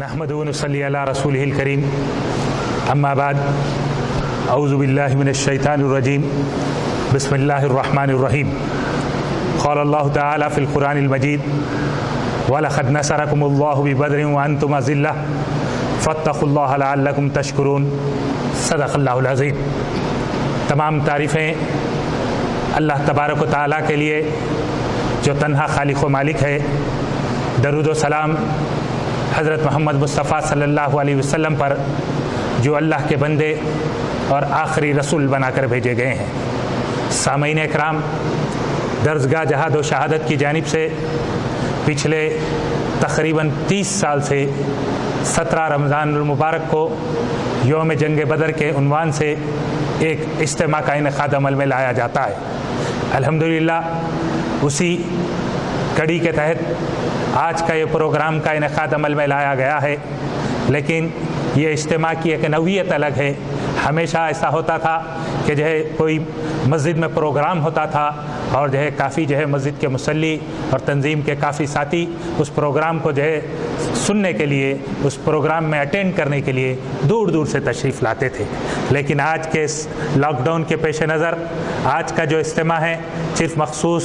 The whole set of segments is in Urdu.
نحمدہ و نصلی علی رسولہ الکریم اما بعد اعوذ باللہ من الشیطان الرجیم بسم اللہ الرحمن الرحیم قال اللہ تعالی فی القرآن المجید وَلَقَدْ نَصَرَكُمُ اللَّهُ بِبَدْرٍ وَأَنْتُمْ أَذِلَّةٌ فَاتَّقُوا اللَّهَ لَعَلَّكُمْ تشکرون۔ صدق اللہ العظیم۔ تمام تعریفیں اللہ تبارک و تعالیٰ کے لیے جو تنہا خالق و مالک ہے۔ درود و سلام حضرت محمد مصطفیٰ صلی اللہ علیہ وسلم پر جو اللہ کے بندے اور آخری رسول بنا کر بھیجے گئے ہیں۔ سامعین اکرام، درسگاہ جہاد و شہادت کی جانب سے پچھلے تقریباً 30 سال سے 17 رمضان المبارک کو یوم جنگ بدر کے عنوان سے ایک اجتماع کا انعقاد عمل میں لایا جاتا ہے۔ الحمدللہ اسی کڑی کے تحت آج کا یہ پروگرام کا انعقاد عمل میں لایا گیا ہے، لیکن یہ اجتماع کی ایک نوعیت الگ ہے۔ ہمیشہ ایسا ہوتا تھا کہ کوئی مسجد میں پروگرام ہوتا تھا اور کافی مسجد کے مصلی اور تنظیم کے کافی ساتھی اس پروگرام کو سننے کے لیے، اس پروگرام میں اٹینڈ کرنے کے لیے دور دور سے تشریف لاتے تھے۔ لیکن آج کے اس لاک ڈاؤن کے پیش نظر آج کا جو اجتماع ہے صرف مخصوص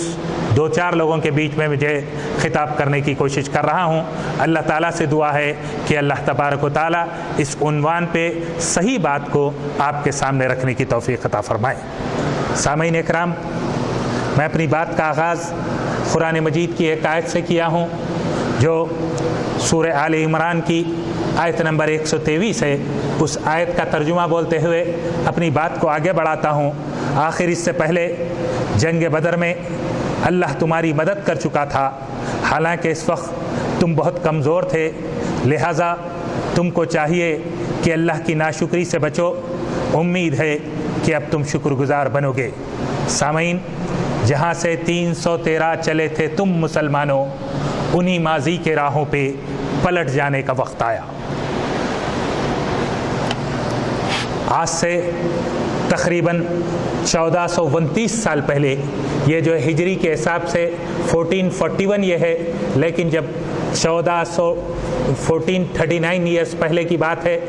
2-4 لوگوں کے بیچ میں مجھے خطاب کرنے کی کوشش کر رہا ہوں۔ اللہ تعالیٰ سے دعا ہے کہ اللہ تبارک و تعالیٰ اس عنوان پہ صحیح بات کو آپ کے سامنے رکھنے کی توفیق عطا فرمائے۔ سامعین اکرام، میں اپنی بات کا آغاز قرآن مجید کی ایک آیت سے کیا ہوں جو سورہ آل عمران کی آیت نمبر 123 ہے۔ اس آیت کا ترجمہ بولتے ہوئے اپنی بات کو آگے بڑھاتا ہوں۔ آخر اس سے پہلے جنگ بدر میں اللہ تمہاری مدد کر چکا تھا، حالانکہ اس وقت تم بہت کمزور تھے، لہٰذا تم کو چاہیے کہ اللہ کی ناشکری سے بچو۔ امید ہے کہ اب تم شکر گزار بنو گے۔ سامعین، جہاں سے 313 چلے تھے تم مسلمانوں، انہی ماضی کے راہوں پہ پلٹ جانے کا وقت آیا۔ آج سے تقریباً 1429 سال پہلے، یہ ہجری کے حساب سے 1441 یہ ہے، لیکن جب 1439 ایئرس پہلے کی بات ہے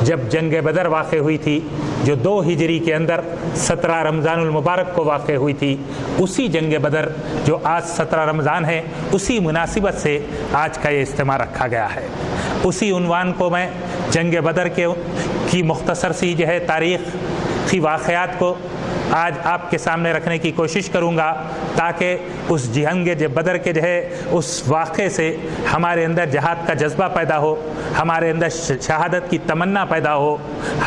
جب جنگ بدر واقع ہوئی تھی، جو 2 ہجری کے اندر 17 رمضان المبارک کو واقع ہوئی تھی۔ اسی جنگ بدر جو آج 17 رمضان ہے، اسی مناسبت سے آج کا یہ اجتماع رکھا گیا ہے۔ اسی عنوان کو میں جنگ بدر کی مختصر سی تاریخی واقعات کو آج آپ کے سامنے رکھنے کی کوشش کروں گا، تاکہ اس جنگ بدر کے اس واقعے سے ہمارے اندر جہاد کا جذبہ پیدا ہو، ہمارے اندر شہادت کی تمنا پیدا ہو،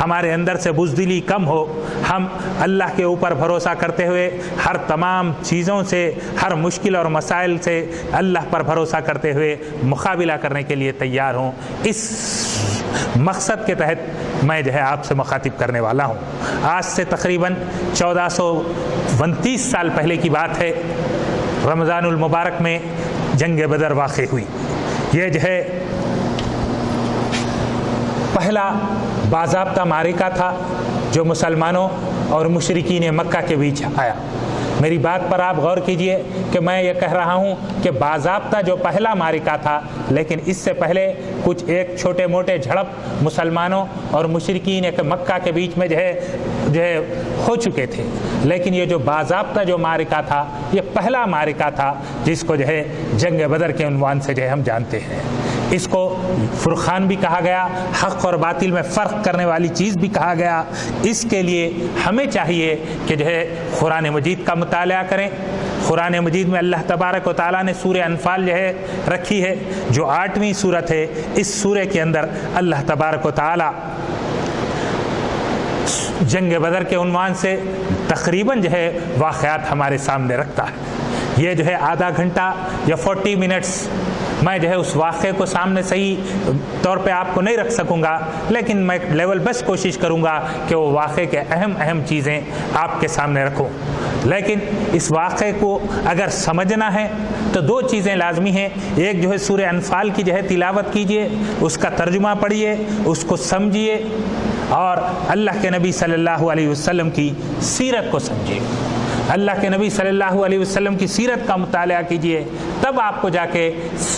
ہمارے اندر سے بزدلی کم ہو، ہم اللہ کے اوپر بھروسہ کرتے ہوئے ہر تمام چیزوں سے، ہر مشکل اور مسائل سے اللہ پر بھروسہ کرتے ہوئے مقابلہ کرنے کے لیے تیار ہوں۔ اس مقصد کے تحت میں آپ سے مخاطب کرنے والا ہوں۔ آج سے تقریباً 1429 سال پہلے کی بات ہے، رمضان المبارک میں جنگ بدر واقع ہوئی۔ یہ پہلا باضابطہ معرکہ تھا جو مسلمانوں اور مشرکین مکہ کے بیچ آیا۔ میری بات پر آپ غور کیجئے کہ میں یہ کہہ رہا ہوں کہ باضابطہ جو پہلا معرکہ تھا، لیکن اس سے پہلے کچھ ایک چھوٹے موٹے جھڑپ مسلمانوں اور مشرکین مکہ کے بیچ میں ہو چکے تھے، لیکن یہ جو باضابطہ جو معرکہ تھا، یہ پہلا معرکہ تھا جس کو جنگ بدر کے عنوان سے ہم جانتے ہیں۔ اس کو فرقان بھی کہا گیا، حق اور باطل میں فرق کرنے والی چیز بھی کہا گیا۔ اس کے لیے ہمیں چاہیے کہ قرآن مجید کا مطالعہ کریں۔ قرآن مجید میں اللہ تبارک و تعالیٰ نے سورہ انفال رکھی ہے، جو 8ویں سورت ہے۔ اس سورہ کے اندر اللہ تبارک و تعالیٰ جنگ بدر کے عنوان سے تقریباً واقعات ہمارے سامنے رکھتا ہے۔ یہ آدھا گھنٹہ یا 40 منٹس میں اس واقعے کو سامنے صحیح طور پہ آپ کو نہیں رکھ سکوں گا، لیکن میں لیول بس کوشش کروں گا کہ وہ واقعے کے اہم چیزیں آپ کے سامنے رکھوں۔ لیکن اس واقعے کو اگر سمجھنا ہے تو 2 چیزیں لازمی ہیں۔ ایک سورہ انفال کی تلاوت کیجئے، اس کا ترجمہ پڑھیے، اس کو سمجھیے، اور اللہ کے نبی صلی اللہ علیہ وسلم کی سیرت کو سمجھیے۔ اللہ کے نبی صلی اللہ علیہ وسلم کی سیرت کا مطالعہ کیجئے، تب آپ کو جا کے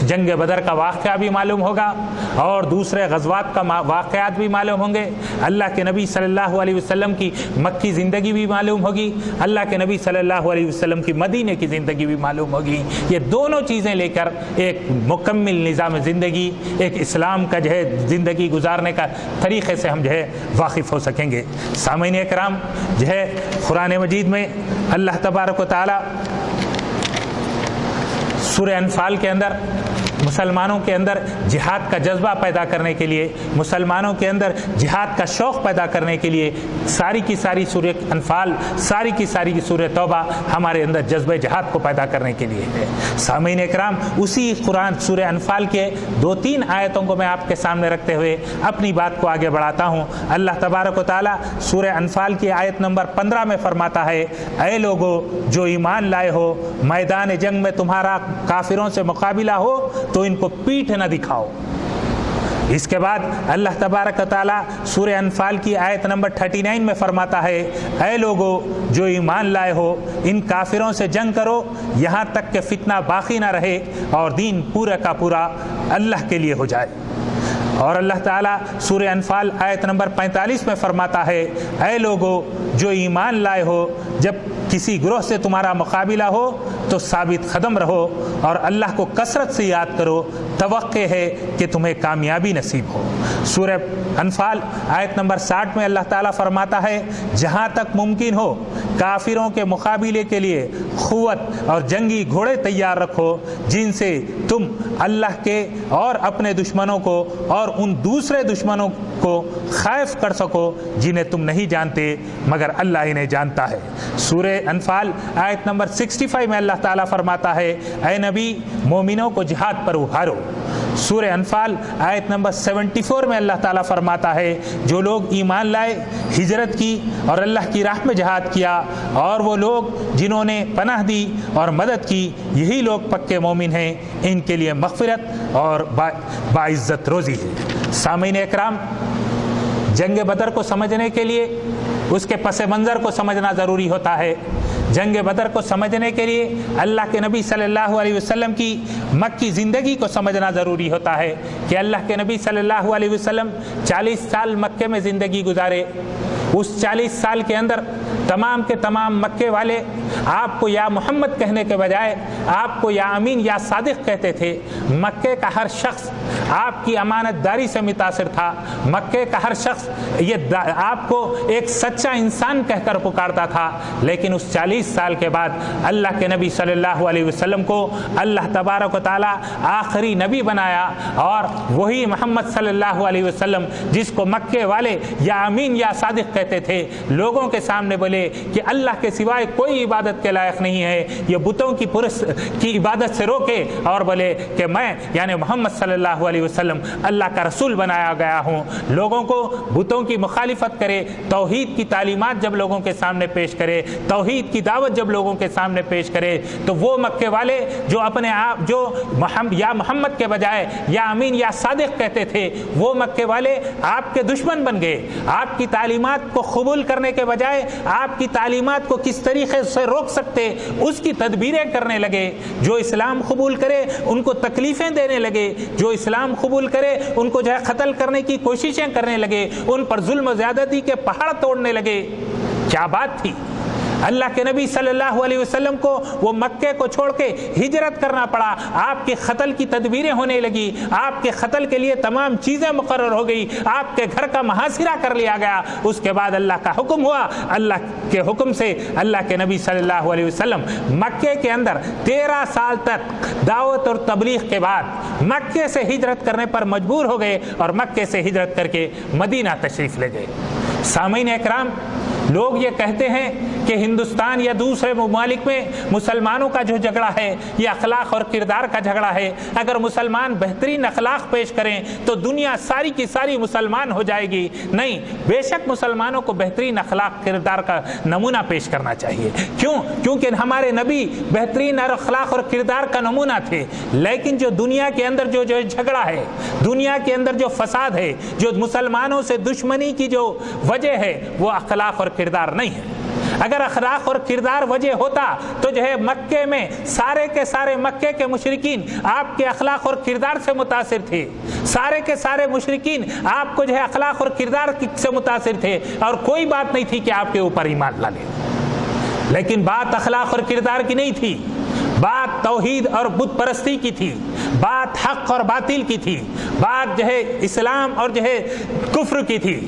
جنگ بدر کا واقعہ بھی معلوم ہوگا اور دوسرے غزوات کا واقعات بھی معلوم ہوں گے، اللہ کے نبی صلی اللہ علیہ وسلم کی مکی زندگی بھی معلوم ہوگی، اللہ کے نبی صلی اللہ علیہ وسلم کی مدینے کی زندگی بھی معلوم ہوگی۔ یہ دونوں چیزیں لے کر ایک مکمل نظام زندگی، ایک اسلام کا جو ہے زندگی گزارنے کا طریقے سے ہم جو ہے واقف ہو سکیں گے۔ سامعین اکرام، جو ہے قرآن مجید میں اللہ تبارک و تعالی سورہ انفال کے اندر مسلمانوں کے اندر جہاد کا جذبہ پیدا کرنے کے لیے، مسلمانوں کے اندر جہاد کا شوق پیدا کرنے کے لیے ساری کی ساری سورہ انفال، ساری کی ساری سورہ توبہ ہمارے اندر جذبہ جہاد کو پیدا کرنے کے لیے ہے۔ سامعین اکرام، اسی قرآن سورہ انفال کے 2-3 آیتوں کو میں آپ کے سامنے رکھتے ہوئے اپنی بات کو آگے بڑھاتا ہوں۔ اللہ تبارک و تعالی سورہ انفال کی آیت نمبر 15 میں فرماتا ہے، اے لوگو جو ایمان لائے ہو، میدان جنگ میں تمہارا کافروں سے مقابلہ ہو تو ان کو پیٹھ نہ دکھاؤ۔ اس کے بعد اللہ تبارک و تعالی سورہ انفال کی آیت نمبر 39 میں فرماتا ہے، اے لوگو جو ایمان لائے ہو، ان کافروں سے جنگ کرو یہاں تک کہ فتنہ باقی نہ رہے اور دین پورا کا پورا اللہ کے لیے ہو جائے۔ اور اللہ تعالیٰ سورہ انفال آیت نمبر 45 میں فرماتا ہے، اے لوگو جو ایمان لائے ہو، جب کسی گروہ سے تمہارا مقابلہ ہو تو ثابت قدم رہو اور اللہ کو کثرت سے یاد کرو، توقع ہے کہ تمہیں کامیابی نصیب ہو۔ سورہ انفال آیت نمبر 60 میں اللہ تعالیٰ فرماتا ہے، جہاں تک ممکن ہو کافروں کے مقابلے کے لیے قوت اور جنگی گھوڑے تیار رکھو، جن سے تم اللہ کے اور اپنے دشمنوں کو اور ان دوسرے دشمنوں کو خائف کر سکو جنہیں تم نہیں جانتے مگر اللہ انہیں جانتا ہے۔ سورہ انفال آیت نمبر 65 میں اللہ تعالیٰ فرماتا ہے، اے نبی مومنوں کو جہاد پر ابھارو۔ سورہ انفال آیت نمبر 74 میں اللہ تعالیٰ فرماتا ہے، جو لوگ ایمان لائے، ہجرت کی اور اللہ کی راہ میں جہاد کیا، اور وہ لوگ جنہوں نے پناہ دی اور مدد کی، یہی لوگ پکے مومن ہیں، ان کے لیے مغفرت اور باعزت روزی ہے۔ سامعین اکرام، جنگ بدر کو سمجھنے کے لیے اس کے پس منظر کو سمجھنا ضروری ہوتا ہے۔ جنگ بدر کو سمجھنے کے لیے اللہ کے نبی صلی اللہ علیہ وسلم کی مکی زندگی کو سمجھنا ضروری ہوتا ہے کہ اللہ کے نبی صلی اللہ علیہ وسلم 40 سال مکے میں زندگی گزارے۔ اس 40 سال کے اندر تمام کے تمام مکے والے آپ کو یا محمد کہنے کے بجائے آپ کو یا امین یا صادق کہتے تھے۔ مکے کا ہر شخص آپ کی امانت داری سے متاثر تھا۔ مکے کا ہر شخص یہ آپ کو ایک سچا انسان کہہ کر پکارتا تھا۔ لیکن اس 40 سال کے بعد اللہ کے نبی صلی اللہ علیہ وسلم کو اللہ تبارک و تعالی آخری نبی بنایا، اور وہی محمد صلی اللہ علیہ وسلم جس کو مکے والے یا امین یا صادق کہتے تھے، لوگوں کے سامنے بولے کہ اللہ کے سوائے کوئی عبادت کے لائق نہیں ہے، یہ بتوں کی عبادت سے روکے اور بولے کہ میں یعنی محمد صلی اللہ علیہ وسلم اللہ کا رسول بنایا گیا ہوں۔ لوگوں کو بتوں کی مخالفت کرے، توحید کی تعلیمات جب لوگوں کے سامنے پیش کرے، توحید کی دعوت جب لوگوں کے سامنے پیش کرے، تو وہ مکے والے جو اپنے آپ جو یا محمد کے بجائے یا امین یا صادق کہتے تھے، وہ مکے والے آپ کے دشمن بن گئے۔ آپ کی تعلیمات کو قبول کرنے کے بجائے آپ کی تعلیمات کو کس طریقے سے روک سکتے اس کی تدبیریں کرنے لگے۔ جو اسلام قبول کرے ان کو تکلیفیں دینے لگے، جو اسلام قبول کرے ان کو جو ہے قتل کرنے کی کوششیں کرنے لگے، ان پر ظلم و زیادتی کے پہاڑ توڑنے لگے۔ کیا بات تھی! اللہ کے نبی صلی اللہ علیہ وسلم کو وہ مکے کو چھوڑ کے ہجرت کرنا پڑا، آپ کے قتل کی تدبیریں ہونے لگی، آپ کے قتل کے لیے تمام چیزیں مقرر ہو گئی، آپ کے گھر کا محاصرہ کر لیا گیا۔ اس کے بعد اللہ کا حکم ہوا، اللہ کے حکم سے اللہ کے نبی صلی اللہ علیہ وسلم مکے کے اندر 13 سال تک دعوت اور تبلیغ کے بعد مکے سے ہجرت کرنے پر مجبور ہو گئے اور مکے سے ہجرت کر کے مدینہ تشریف لے گئے۔ سامعین اکرام، لوگ یہ کہتے ہیں کہ ہندوستان یا دوسرے ممالک میں مسلمانوں کا جو جھگڑا ہے یہ اخلاق اور کردار کا جھگڑا ہے۔ اگر مسلمان بہترین اخلاق پیش کریں تو دنیا ساری کی ساری مسلمان ہو جائے گی۔ نہیں، بے شک مسلمانوں کو بہترین اخلاق کردار کا نمونہ پیش کرنا چاہیے۔ کیونکہ ہمارے نبی بہترین اخلاق اور کردار کا نمونہ تھے۔ لیکن جو دنیا کے اندر جو جھگڑا ہے، دنیا کے اندر جو فساد ہے، جو مسلمانوں سے دشمنی کی جو وجہ ہے، وہ اخلاق اور کردار نہیں ہے۔ اگر اخلاق اور کردار وجہ ہوتا تو جو ہے مکے میں سارے کے سارے مکے کے مشرکین آپ کے اخلاق اور کردار سے متاثر تھے، سارے کے سارے مشرکین آپ کو جو ہے اخلاق اور کردار سے متاثر تھے، اور کوئی بات نہیں تھی کہ آپ کے اوپر ایمان لا لیں۔ لیکن بات اخلاق اور کردار کی نہیں تھی، بات توحید اور بت پرستی کی تھی، بات حق اور باطل کی تھی، بات جو ہے اسلام اور جو ہے کفر کی تھی۔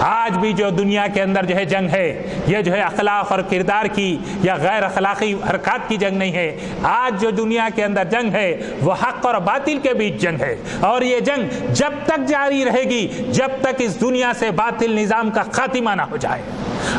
آج بھی جو دنیا کے اندر جو ہے جنگ ہے، یہ جو ہے اخلاق اور کردار کی یا غیر اخلاقی حرکات کی جنگ نہیں ہے۔ آج جو دنیا کے اندر جنگ ہے وہ حق اور باطل کے بیچ جنگ ہے، اور یہ جنگ جب تک جاری رہے گی جب تک اس دنیا سے باطل نظام کا خاتمہ نہ ہو جائے،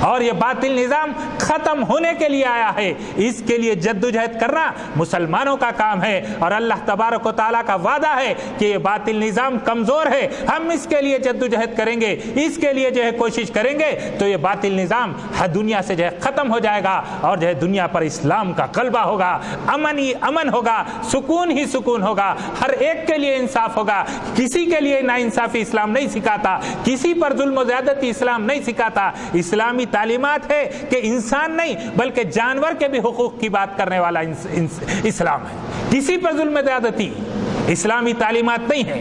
اور یہ باطل نظام ختم ہونے کے لیے آیا ہے۔ اس کے لیے جدوجہد کرنا مسلمانوں کا کام ہے، اور اللہ تبارک و تعالیٰ کا وعدہ ہے کہ یہ باطل نظام کمزور ہے، ہم اس کے لیے جدوجہد کریں گے، اس کے لیے جو ہے کوشش کریں گے تو یہ باطل نظام ہر دنیا سے جو ہے ختم ہو جائے گا، اور جو ہے دنیا پر اسلام کا غلبہ ہوگا، امن ہی امن ہوگا، سکون ہی سکون ہوگا، ہر ایک کے لیے انصاف ہوگا۔ کسی کے لیے ناانصافی اسلام نہیں سکھاتا، کسی پر ظلم و زیادتی اسلام نہیں سکھاتا۔ اسلامی تعلیمات ہے کہ انسان نہیں بلکہ جانور کے بھی حقوق کی بات کرنے والا اسلام ہے۔ کسی پر ظلم و زیادتی اسلامی تعلیمات نہیں ہے۔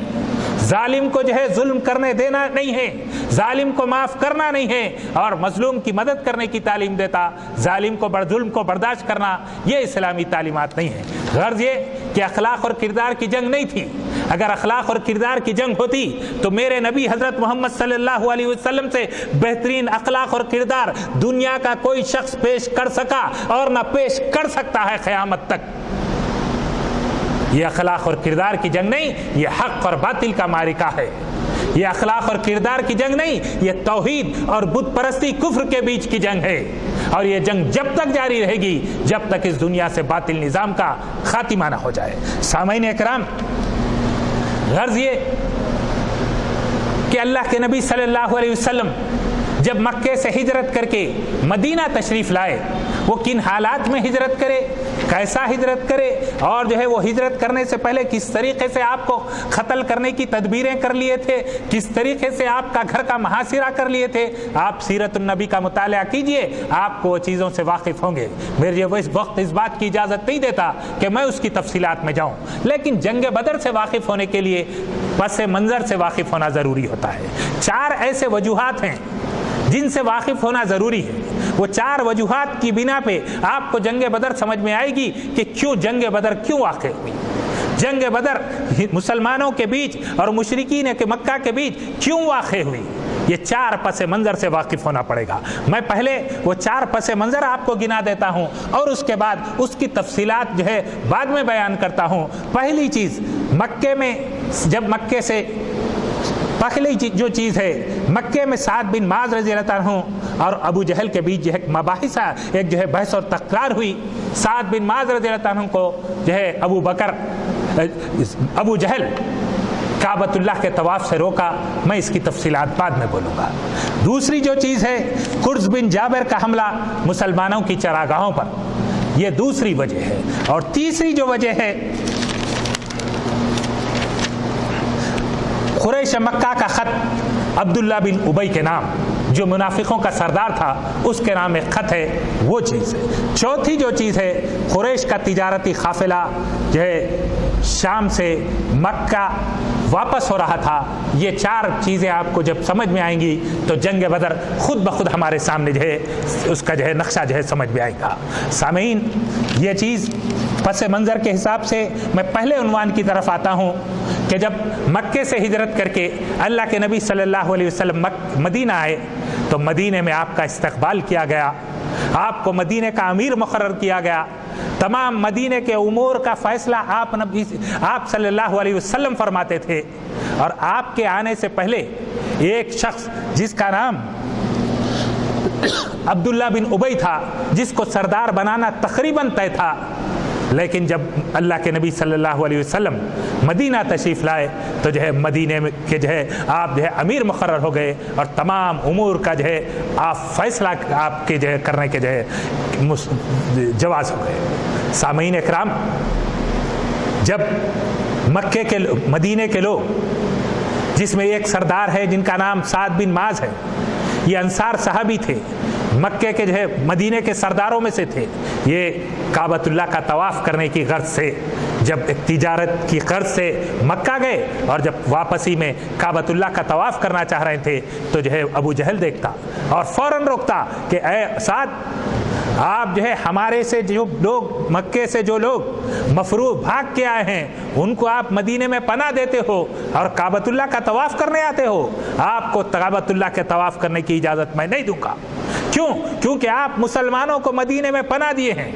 ظالم کو جو ہے ظلم کرنے دینا نہیں ہے، ظالم کو معاف کرنا نہیں ہے، اور مظلوم کی مدد کرنے کی تعلیم دیتا، ظالم کو ظلم کو برداشت کرنا، یہ اسلامی تعلیمات نہیں ہے۔ غرض یہ کہ اخلاق اور کردار کی جنگ نہیں تھی۔ اگر اخلاق اور کردار کی جنگ ہوتی تو میرے نبی حضرت محمد صلی اللہ علیہ وسلم سے بہترین اخلاق اور کردار دنیا کا کوئی شخص پیش کر سکا اور نہ پیش کر سکتا ہے قیامت تک۔ یہ اخلاق اور کردار کی جنگ نہیں، یہ حق اور باطل کا معرکہ ہے۔ یہ اخلاق اور کردار کی جنگ نہیں، یہ توحید اور بت پرستی کفر کے بیچ کی جنگ ہے، اور یہ جنگ جب تک جاری رہے گی جب تک اس دنیا سے باطل نظام کا خاتمہ نہ ہو جائے۔ سامعین اکرام، غرض یہ کہ اللہ کے نبی صلی اللہ علیہ وسلم جب مکے سے ہجرت کر کے مدینہ تشریف لائے، وہ کن حالات میں ہجرت کرے، کیسا ہجرت کرے، اور جو ہے وہ ہجرت کرنے سے پہلے کس طریقے سے آپ کو قتل کرنے کی تدبیریں کر لیے تھے، کس طریقے سے آپ کا گھر کا محاصرہ کر لیے تھے، آپ سیرت النبی کا مطالعہ کیجئے، آپ کو وہ چیزوں سے واقف ہوں گے۔ میرے اس وقت اس بات کی اجازت نہیں دیتا کہ میں اس کی تفصیلات میں جاؤں، لیکن جنگ بدر سے واقف ہونے کے لیے پس منظر سے واقف ہونا ضروری ہوتا ہے۔ 4 ایسے وجوہات ہیں جن سے واقف ہونا ضروری ہے۔ وہ 4 وجوہات کی بنا پہ آپ کو جنگ بدر سمجھ میں آئے گی کہ کیوں جنگ بدر کیوں واقع ہوئی، جنگ بدر مسلمانوں کے بیچ اور مشرکین کے مکہ کے بیچ کیوں واقع ہوئی۔ یہ 4 پس منظر سے واقف ہونا پڑے گا۔ میں پہلے وہ 4 پس منظر آپ کو گنا دیتا ہوں، اور اس کے بعد اس کی تفصیلات جو ہے بعد میں بیان کرتا ہوں۔ پہلی چیز، مکے میں جب مکے سے پہلی جو چیز ہے، مکے میں سعد بن معاذ رضی اللہ عنہ اور ابو جہل کے بیچ جو ہے مباحثہ، ایک جو ہے بحث اور تکرار ہوئی۔ سعد بن معاذ رضی اللہ عنہ کو جو ہے ابو جہل کعبۃ اللہ کے طواف سے روکا، میں اس کی تفصیلات بعد میں بولوں گا۔ دوسری جو چیز ہے، قرظ بن جابر کا حملہ مسلمانوں کی چراگاہوں پر، یہ دوسری وجہ ہے۔ اور تیسری جو وجہ ہے، قریش مکہ کا خط عبداللہ بن ابی کے نام، جو منافقوں کا سردار تھا، اس کے نام ایک خط ہے، وہ چیز ہے۔ چوتھی جو چیز ہے، قریش کا تجارتی قافلہ جو ہے شام سے مکہ واپس ہو رہا تھا۔ یہ 4 چیزیں آپ کو جب سمجھ میں آئیں گی تو جنگ بدر خود بخود ہمارے سامنے جو ہے اس کا جو ہے نقشہ جو ہے سمجھ میں آئے گا۔ سامعین، یہ چیز پس منظر کے حساب سے میں پہلے عنوان کی طرف آتا ہوں کہ جب مکے سے ہجرت کر کے اللہ کے نبی صلی اللہ علیہ وسلم مدینہ آئے تو مدینے میں آپ کا استقبال کیا گیا، آپ کو مدینے کا امیر مقرر کیا گیا، تمام مدینے کے امور کا فیصلہ آپ صلی اللہ علیہ وسلم فرماتے تھے۔ اور آپ کے آنے سے پہلے ایک شخص جس کا نام عبداللہ بن ابی تھا، جس کو سردار بنانا تقریباً طے تھا، لیکن جب اللہ کے نبی صلی اللہ علیہ وسلم مدینہ تشریف لائے تو جو ہے مدینے کے جو ہے آپ جو ہے امیر مقرر ہو گئے، اور تمام امور کا جو ہے آپ فیصلہ آپ کے جو ہے کرنے کے جو ہے جواز ہو گئے۔ سامعین اکرام، جب مکے کے مدینے کے لوگ، جس میں ایک سردار ہے جن کا نام سعد بن معاذ ہے، یہ انصار صحابی تھے، مکے کے جو ہے مدینے کے سرداروں میں سے تھے. یہ کعبۃ اللہ کا طواف کرنے کی غرض سے جب ایک تجارت کی غرض سے مکہ گئے اور جب واپسی میں کعبۃ اللہ کا طواف کرنا چاہ رہے تھے تو جو ہے ابو جہل دیکھتا اور فوراً روکتا کہ اے سعد، آپ جو ہے ہمارے سے جو لوگ مکے سے جو لوگ مفروع بھاگ کے آئے ہیں ان کو آپ مدینے میں پناہ دیتے ہو اور کعبۃ اللہ کا طواف کرنے آتے ہو. آپ کو کعبۃ اللہ کے طواف کرنے کی اجازت میں نہیں دوں گا. کیوں؟ کیونکہ آپ مسلمانوں کو مدینے میں پناہ دیے ہیں،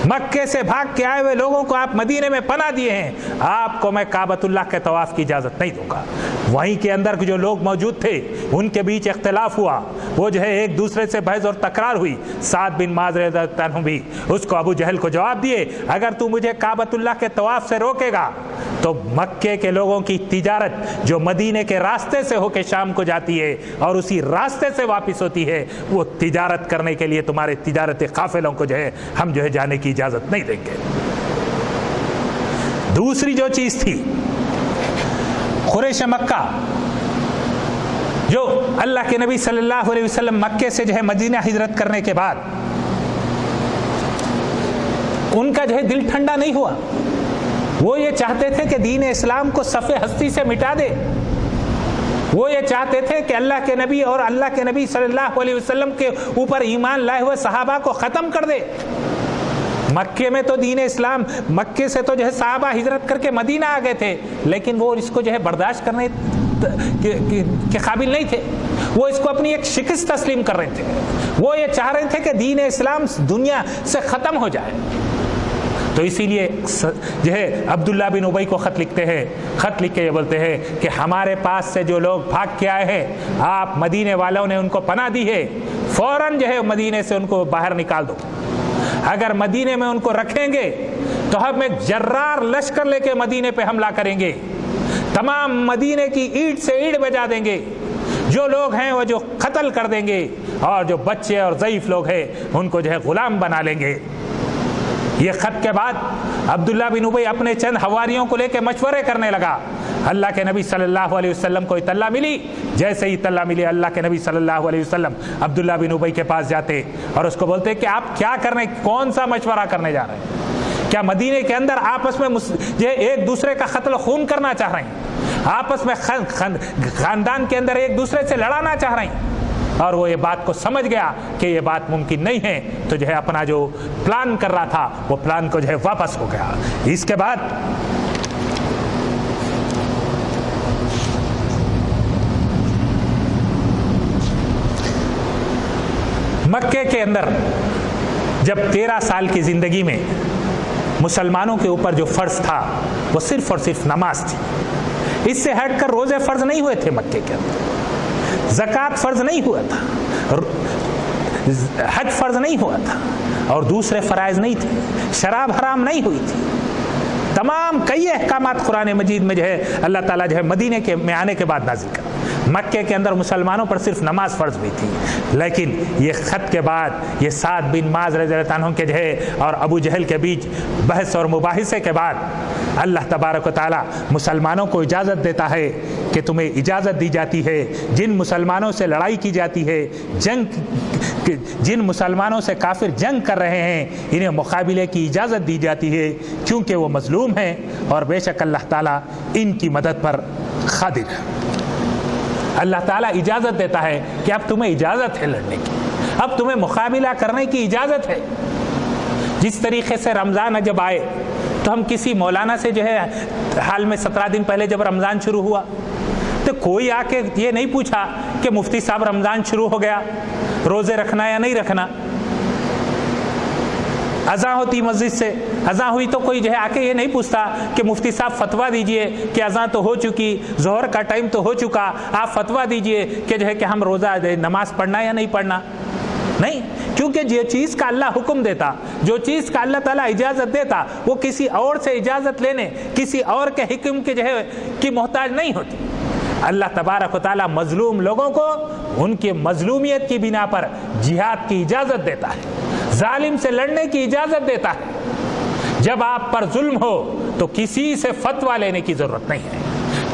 مکے سے بھاگ کے آئے ہوئے لوگوں کو آپ مدینے میں پناہ دیے ہیں. آپ کو میں کعبۃ اللہ کے طواف کی اجازت نہیں دوں گا. وہیں کے اندر جو لوگ موجود تھے ان کے بیچ اختلاف ہوا، وہ جو ہے ایک دوسرے سے بحث اور تکرار ہوئی. سعد بن معاذ رضی اللہ عنہ بھی اس کو ابو جہل کو جواب دیے، اگر تو مجھے کعبۃ اللہ کے طواف سے روکے گا تو مکے کے لوگوں کی تجارت جو مدینے کے راستے سے ہو کے شام کو جاتی ہے اور اسی راستے سے واپس ہوتی ہے، وہ تجارت کرنے کے لیے تمہارے تجارت قافلوں کو جو ہے ہم جو ہے جانے کی اجازت نہیں دیں گے. دوسری جو چیز تھی، قریش مکہ جو اللہ کے نبی صلی اللہ علیہ وسلم مکے سے جو ہے مدینہ ہجرت کرنے کے بعد ان کا جو ہے دل ٹھنڈا نہیں ہوا. وہ یہ چاہتے تھے کہ دین اسلام کو صف ہستی سے مٹا دے. وہ یہ چاہتے تھے کہ اللہ کے نبی اور اللہ کے نبی صلی اللہ علیہ وسلم کے اوپر ایمان لائے ہوئے صحابہ کو ختم کر دے. مکے میں تو دین اسلام، مکے سے تو جو ہے صحابہ ہجرت کر کے مدینہ آ گئے تھے، لیکن وہ اس کو جو ہے برداشت کرنے کے قابل نہیں تھے. وہ اس کو اپنی ایک شکست تسلیم کر رہے تھے. وہ یہ چاہ رہے تھے کہ دین اسلام دنیا سے ختم ہو جائے. تو اسی لیے جو ہے عبداللہ بن ابی کو خط لکھتے ہیں. خط لکھ کے یہ بولتے ہیں کہ ہمارے پاس سے جو لوگ بھاگ کے آئے ہیں، آپ مدینے والوں نے ان کو پناہ دی ہے، فوراً جو ہے مدینے سے ان کو باہر نکال دو. اگر مدینے میں ان کو رکھیں گے تو ہم ایک جرار لشکر لے کے مدینے پہ حملہ کریں گے، تمام مدینے کی اینٹ سے اینٹ بجا دیں گے، جو لوگ ہیں وہ جو قتل کر دیں گے، اور جو بچے اور ضعیف لوگ ہیں ان کو جو ہے غلام بنا لیں گے. یہ خط کے بعد عبداللہ بن ابی اپنے چند حواریوں کو لے کے مشورے کرنے لگا. اللہ کے نبی صلی اللہ علیہ وسلم کو اطلاع ملی. جیسے ہی اطلاع ملی، اللہ کے نبی صلی اللہ علیہ وسلم عبداللہ بن ابی کے پاس جاتے اور اس کو بولتے کہ آپ کیا کرنے، کون سا مشورہ کرنے جا رہے ہیں؟ کیا مدینے کے اندر آپس میں یہ ایک دوسرے کا قتل خون کرنا چاہ رہے ہیں؟ آپس میں خاندان کے اندر ایک دوسرے سے لڑانا چاہ رہے ہیں؟ اور وہ یہ بات کو سمجھ گیا کہ یہ بات ممکن نہیں ہے، تو جو ہے اپنا جو پلان کر رہا تھا وہ پلان کو جو ہے واپس ہو گیا. اس کے بعد مکے کے اندر جب 13 سال کی زندگی میں مسلمانوں کے اوپر جو فرض تھا وہ صرف اور صرف نماز تھی. اس سے ہٹ کر روزے فرض نہیں ہوئے تھے مکے کے اندر، زکوٰۃ فرض نہیں ہوا تھا، حج فرض نہیں ہوا تھا، اور دوسرے فرائض نہیں تھے، شراب حرام نہیں ہوئی تھی. تمام کئی احکامات قرآن مجید میں جو ہے اللہ تعالیٰ جو ہے مدینے کے میں آنے کے بعد نازل کر. مکے کے اندر مسلمانوں پر صرف نماز فرض ہوئی تھی، لیکن یہ خط کے بعد، یہ سعد بن معاذ رضی اللہ عنہ کے جو ہے اور ابو جہل کے بیچ بحث اور مباحثے کے بعد اللہ تبارک و تعالیٰ مسلمانوں کو اجازت دیتا ہے کہ تمہیں اجازت دی جاتی ہے جن مسلمانوں سے لڑائی کی جاتی ہے، جن مسلمانوں سے کافر جنگ کر رہے ہیں، انہیں مقابلے کی اجازت دی جاتی ہے کیونکہ وہ مظلوم ہیں، اور بے شک اللہ تعالیٰ ان کی مدد پر قادر ہے. اللہ تعالیٰ اجازت دیتا ہے کہ اب تمہیں اجازت ہے لڑنے کی، اب تمہیں مقابلہ کرنے کی اجازت ہے. جس طریقے سے رمضان جب آئے تو ہم کسی مولانا سے جو ہے حال میں 17 دن پہلے جب رمضان شروع ہوا تو کوئی آ کے یہ نہیں پوچھا کہ مفتی صاحب رمضان شروع ہو گیا، روزے رکھنا یا نہیں رکھنا. اذان ہوتی مسجد سے، اذان ہوئی تو کوئی جو ہے آ کے یہ نہیں پوچھتا کہ مفتی صاحب فتویٰ دیجئے کہ اذان تو ہو چکی، ظہر کا ٹائم تو ہو چکا، آپ فتویٰ دیجئے کہ جو ہے کہ ہم روزہ نماز پڑھنا یا نہیں پڑھنا. نہیں، کیونکہ جو چیز کا اللہ حکم دیتا، جو چیز کا اللہ تعالیٰ اجازت دیتا، وہ کسی اور سے اجازت لینے، کسی اور کے حکم کے جو ہے کی محتاج نہیں ہوتی. اللہ تبارک و تعالیٰ مظلوم لوگوں کو ان کی مظلومیت کی بنا پر جہاد کی اجازت دیتا ہے، ظالم سے لڑنے کی اجازت دیتا ہے. جب آپ پر ظلم ہو تو کسی سے فتویٰ لینے کی ضرورت نہیں ہے،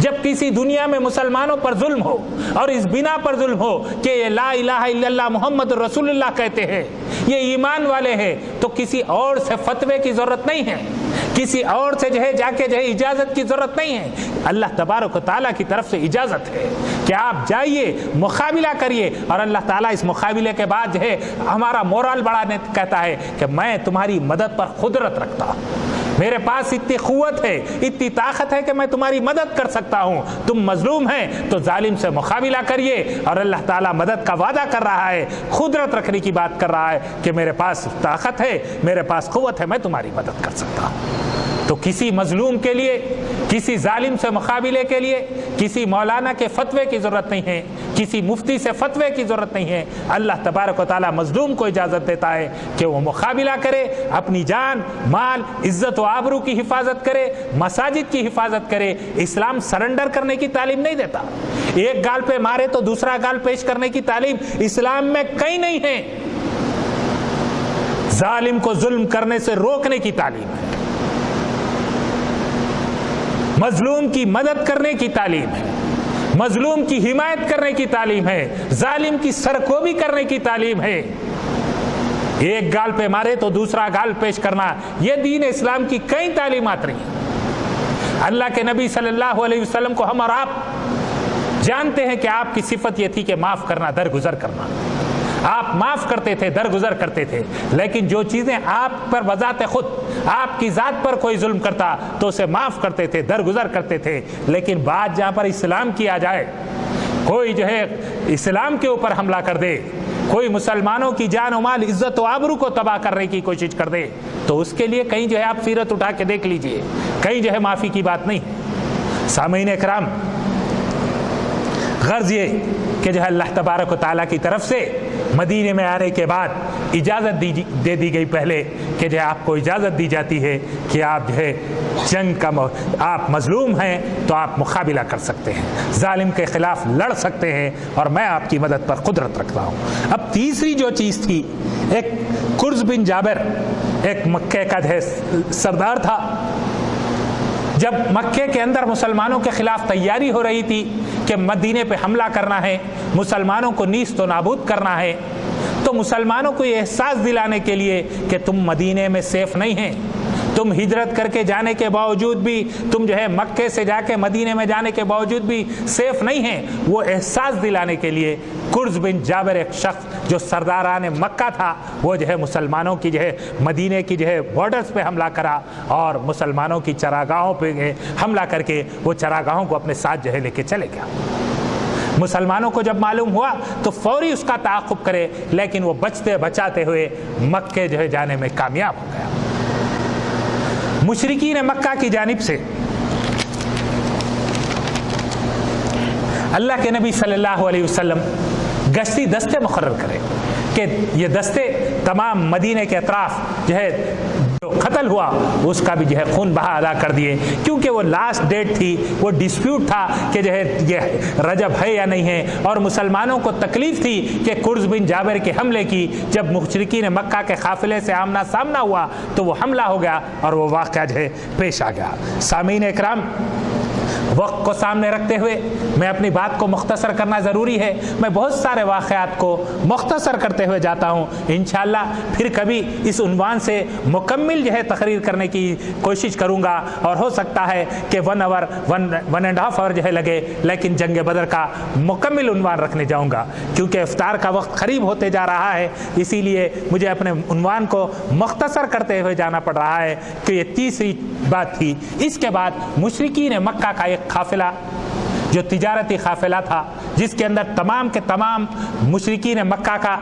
جب کسی دنیا میں مسلمانوں پر ظلم ہو اور اس بنا پر ظلم ہو کہ یہ لا الہ الا اللہ محمد رسول اللہ کہتے ہیں، یہ ایمان والے ہیں، تو کسی اور سے فتوے کی ضرورت نہیں ہے، کسی اور سے جا کے اجازت کی ضرورت نہیں ہے۔ اللہ تبارک و تعالیٰ کی طرف سے اجازت ہے کہ آپ جائیے، مقابلہ کریے، اور اللہ تعالیٰ اس مقابلے کے بعد ہمارا مورال بڑھانے کہتا ہے کہ میں تمہاری مدد پر قدرت رکھتا ہوں، میرے پاس اتنی قوت ہے، اتنی طاقت ہے کہ میں تمہاری مدد کر سکتا ہوں، تم مظلوم ہیں تو ظالم سے مقابلہ کریے۔ اور اللہ تعالیٰ مدد کا وعدہ کر رہا ہے، قدرت رکھنے کی بات کر رہا ہے کہ میرے پاس طاقت ہے، میرے پاس قوت ہے، میں تمہاری مدد کر سکتا ہوں۔ تو کسی مظلوم کے لیے، کسی ظالم سے مقابلے کے لیے کسی مولانا کے فتوے کی ضرورت نہیں ہے، کسی مفتی سے فتوے کی ضرورت نہیں ہے۔ اللہ تبارک و تعالیٰ مظلوم کو اجازت دیتا ہے کہ وہ مقابلہ کرے، اپنی جان، مال، عزت و آبرو کی حفاظت کرے، مساجد کی حفاظت کرے۔ اسلام سرنڈر کرنے کی تعلیم نہیں دیتا، ایک گال پہ مارے تو دوسرا گال پیش کرنے کی تعلیم اسلام میں کہیں نہیں ہے۔ ظالم کو ظلم کرنے سے روکنے کی تعلیم ہے، مظلوم کی مدد کرنے کی تعلیم ہے، مظلوم کی حمایت کرنے کی تعلیم ہے، ظالم کی سرکوبی کرنے کی تعلیم ہے۔ ایک گال پہ مارے تو دوسرا گال پیش کرنا، یہ دین اسلام کی کئی تعلیمات رہی۔ اللہ کے نبی صلی اللہ علیہ وسلم کو ہم اور آپ جانتے ہیں کہ آپ کی صفت یہ تھی کہ معاف کرنا، درگزر کرنا۔ آپ معاف کرتے تھے، درگزر کرتے تھے، لیکن جو چیزیں آپ پر بذات خود آپ کی ذات پر کوئی ظلم کرتا تو اسے معاف کرتے تھے، درگزر کرتے تھے۔ لیکن بات جہاں پر اسلام کی آ جائے، کوئی اسلام کے اوپر حملہ کر دے، کوئی مسلمانوں کی جان و مال، عزت و آبرو کو تباہ کرنے کی کوشش کر دے، تو اس کے لیے کہیں آپ سیرت اٹھا کے دیکھ لیجئے، کہیں معافی کی بات نہیں۔ سامعین اکرام، غرض یہ کہ اللہ تبارک و تعالیٰ کی طرف سے مدینے میں آنے کے بعد اجازت دے دی گئی پہلے کہ آپ کو اجازت دی جاتی ہے کہ آپ جنگ کا آپ مظلوم ہیں تو آپ مقابلہ کر سکتے ہیں، ظالم کے خلاف لڑ سکتے ہیں، اور میں آپ کی مدد پر قدرت رکھتا ہوں۔ اب تیسری جو چیز تھی، ایک قرظ بن جابر ایک مکے کا سردار تھا۔ جب مکے کے اندر مسلمانوں کے خلاف تیاری ہو رہی تھی کہ مدینے پہ حملہ کرنا ہے، مسلمانوں کو نیست و نابود کرنا ہے، تو مسلمانوں کو یہ احساس دلانے کے لیے کہ تم مدینے میں سیف نہیں ہیں، تم ہجرت کر کے جانے کے باوجود بھی، تم مکے سے جا کے مدینے میں جانے کے باوجود بھی سیف نہیں ہیں، وہ احساس دلانے کے لیے قرظ بن جابر ایک شخص جو سرداران مکہ تھا، وہ مسلمانوں کی مدینے کی بارڈرز پہ حملہ کرا اور مسلمانوں کی چراگاہوں پہ حملہ کر کے وہ چراگاہوں کو اپنے ساتھ لے کے چلے گیا۔ مسلمانوں کو جب معلوم ہوا تو فوری اس کا تعاقب کرے، لیکن وہ بچتے بچاتے ہوئے مکے جانے میں کامیاب ہو گیا۔ مشرکین مکہ کی جانب سے اللہ کے نبی صلی اللہ علیہ وسلم گشتی دستے مقرر کرے کہ یہ دستے تمام مدینے کے اطراف جو قتل ہوا اس کا بھی خون بہا ادا کر دیے، کیونکہ وہ لاسٹ ڈیٹ تھی، وہ ڈسپیوٹ تھا کہ یہ رجب ہے یا نہیں ہے، اور مسلمانوں کو تکلیف تھی کہ قرظ بن جابر کے حملے کی جب مشرکین مکہ کے قافلے سے آمنا سامنا ہوا تو وہ حملہ ہو گیا اور وہ واقعہ پیش آ گیا۔ سامعین اکرام، وقت کو سامنے رکھتے ہوئے میں اپنی بات کو مختصر کرنا ضروری ہے۔ میں بہت سارے واقعات کو مختصر کرتے ہوئے جاتا ہوں، انشاءاللہ پھر کبھی اس عنوان سے مکمل تقریر کرنے کی کوشش کروں گا، اور ہو سکتا ہے کہ 1.5 آور لگے، لیکن جنگ بدر کا مکمل عنوان رکھنے جاؤں گا، کیونکہ افطار کا وقت قریب ہوتے جا رہا ہے، اسی لیے مجھے اپنے عنوان کو مختصر کرتے ہوئے جانا پڑ رہا ہے کہ یہ تیسری بات تھی۔ اس کے بعد مشرکین مکہ کا ایک قافلہ جو تجارتی قافلہ تھا، جس کے اندر تمام کے تمام مشرکین مکہ کا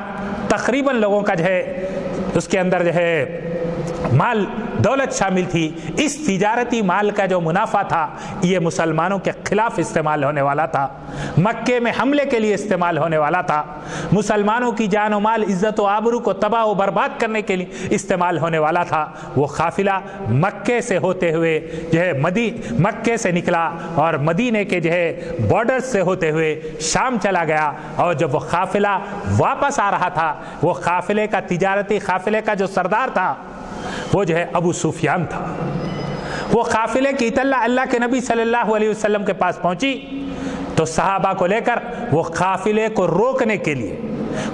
تقریباً لوگوں کا اس کے اندر مال دولت شامل تھی، اس تجارتی مال کا جو منافع تھا یہ مسلمانوں کے خلاف استعمال ہونے والا تھا، مکے میں حملے کے لیے استعمال ہونے والا تھا، مسلمانوں کی جان و مال، عزت و آبرو کو تباہ و برباد کرنے کے لیے استعمال ہونے والا تھا۔ وہ قافلہ مکے سے ہوتے ہوئے مکے سے نکلا اور مدینے کے بارڈر سے ہوتے ہوئے شام چلا گیا، اور جب وہ قافلہ واپس آ رہا تھا، وہ قافلے کا تجارتی قافلے کا جو سردار تھا وہ ابو سفیان تھا۔ وہ قافلے کی اطلاع اللہ کے نبی صلی اللہ علیہ وسلم کے پاس پہنچی تو صحابہ کو لے کر وہ قافلے کو روکنے کے لیے،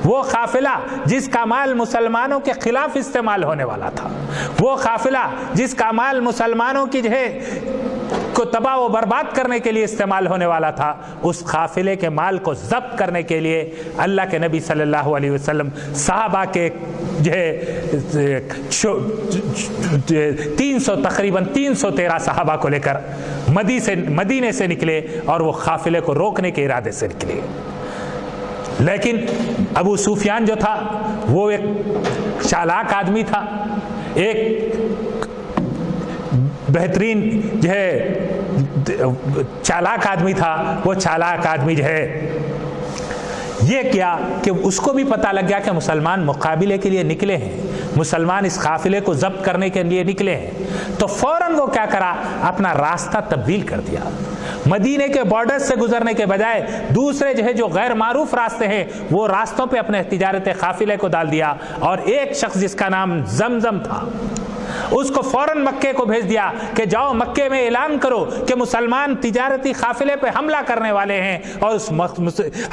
وہ قافلہ جس کا مال مسلمانوں کے خلاف استعمال ہونے والا تھا، وہ قافلہ جس کا مال مسلمانوں کی کو تباہ و برباد کرنے کے لیے استعمال ہونے والا تھا، اس قافلے کے مال کو ضبط کرنے کے لیے اللہ کے نبی صلی اللہ علیہ وسلم صحابہ کے تقریباً 313 صحابہ کو لے کر مدینے سے نکلے اور وہ قافلے کو روکنے کے ارادے سے نکلے۔ لیکن ابو سفیان جو تھا وہ ایک چالاک آدمی تھا، ایک بہترین چالاک آدمی تھا۔ وہ چالاک آدمی یہ کیا کہ اس کو بھی پتہ لگ گیا کہ مسلمان مقابلے کے لیے نکلے ہیں، مسلمان اس قافلے کو ضبط کرنے کے لیے نکلے ہیں، تو فوراً وہ کیا کرا، اپنا راستہ تبدیل کر دیا۔ مدینے کے بارڈر سے گزرنے کے بجائے دوسرے جو غیر معروف راستے ہیں وہ راستوں پہ اپنے تجارت قافلے کو ڈال دیا، اور ایک شخص جس کا نام زمزم تھا اس کو فوراً مکے کو بھیج دیا کہ جاؤ مکے میں اعلان کرو کہ مسلمان تجارتی قافلے پہ حملہ کرنے والے ہیں، اور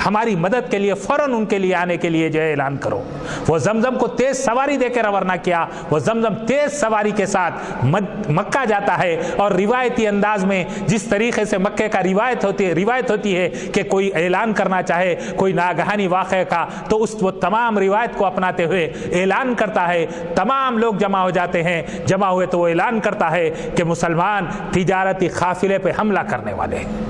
ہماری مدد کے لیے فوراً ان کے لیے آنے کے لیے اعلان کرو۔ وہ زمزم کو تیز سواری دے کے روانہ کیا۔ وہ زمزم تیز سواری کے ساتھ مکہ جاتا ہے، اور روایتی انداز میں جس طریقے سے مکے کا روایت ہوتی ہے کہ کوئی اعلان کرنا چاہے کوئی ناگہانی واقعے کا تو وہ تمام روایت کو اپناتے ہوئے اعلان کرتا ہے، تمام لوگ جمع ہو جاتے ہیں، جمع ہوئے تو وہ اعلان کرتا ہے کہ مسلمان تجارتی قافلے پہ حملہ کرنے والے ہیں،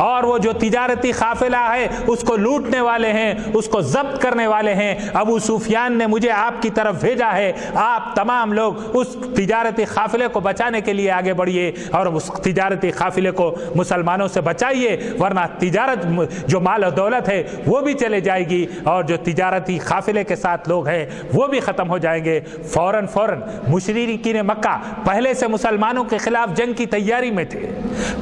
اور وہ جو تجارتی قافلہ ہے اس کو لوٹنے والے ہیں، اس کو ضبط کرنے والے ہیں۔ ابو سفیان نے مجھے آپ کی طرف بھیجا ہے، آپ تمام لوگ اس تجارتی قافلے کو بچانے کے لیے آگے بڑھیے اور اس تجارتی قافلے کو مسلمانوں سے بچائیے، ورنہ تجارت جو مال و دولت ہے وہ بھی چلے جائے گی، اور جو تجارتی قافلے کے ساتھ لوگ ہیں وہ بھی ختم ہو جائیں گے۔ فوراً مشرکین مکہ پہلے سے مسلمانوں کے خلاف جنگ کی تیاری میں تھے،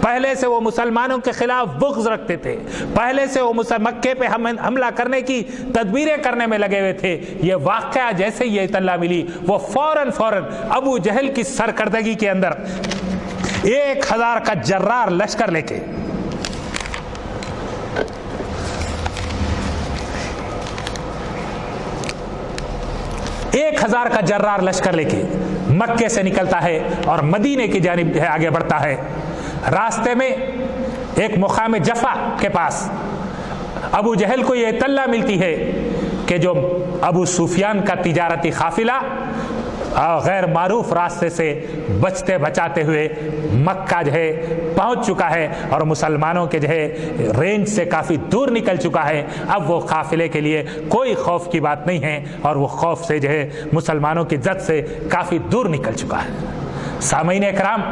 پہلے سے وہ مسلمانوں کے خلاف بغض رکھتے تھے، پہلے سے وہ مکے پہ حملہ کرنے کی تدبیریں کرنے میں لگے ہوئے تھے۔ یہ واقعہ جیسے یہ اطلاع ملی وہ فوراً ابو جہل کی سرکردگی کے اندر 1000 کا جرار لشکر لے کے مکے سے نکلتا ہے اور مدینے کی جانب آگے بڑھتا ہے۔ راستے میں ایک مقام جفا کے پاس ابو جہل کو یہ اطلاع ملتی ہے کہ جو ابو سفیان کا تجارتی قافلہ غیر معروف راستے سے بچتے بچاتے ہوئے مکہ پہنچ چکا ہے، اور مسلمانوں کے رینج سے کافی دور نکل چکا ہے۔ اب وہ قافلے کے لیے کوئی خوف کی بات نہیں ہے، اور وہ خوف سے مسلمانوں کی زد سے کافی دور نکل چکا ہے۔ سامعین اکرام،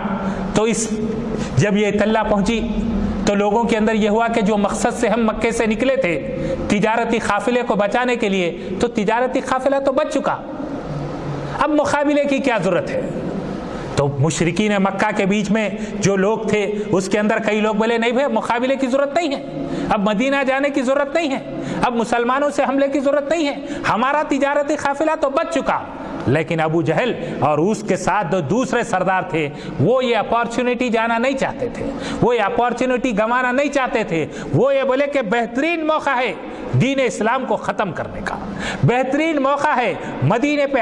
تو جب یہ اطلاع پہنچی تو لوگوں کے اندر یہ ہوا کہ جو مقصد سے ہم مکے سے نکلے تھے تجارتی قافلے کو بچانے کے لیے، تو تجارتی قافلہ تو بچ چکا، اب مقابلے کی کیا ضرورت ہے؟ تو مشرکین مکہ کے بیچ میں جو لوگ تھے اس کے اندر کئی لوگ بولے نہیں بھائی مقابلے کی ضرورت نہیں ہے، اب مدینہ جانے کی ضرورت نہیں ہے، اب مسلمانوں سے حملے کی ضرورت نہیں ہے، ہمارا تجارتی قافلہ تو بچ چکا۔ لیکن ابو جہل اور اس کے ساتھ جو دوسرے سردار تھے وہ یہ اپارچونٹی جانا نہیں چاہتے تھے، وہ یہ اپارچونٹی گنوانا نہیں چاہتے تھے۔ وہ یہ بولے کہ بہترین موقع ہے دین اسلام کو ختم کرنے کا، بہترین موقع ہے مدینے پہ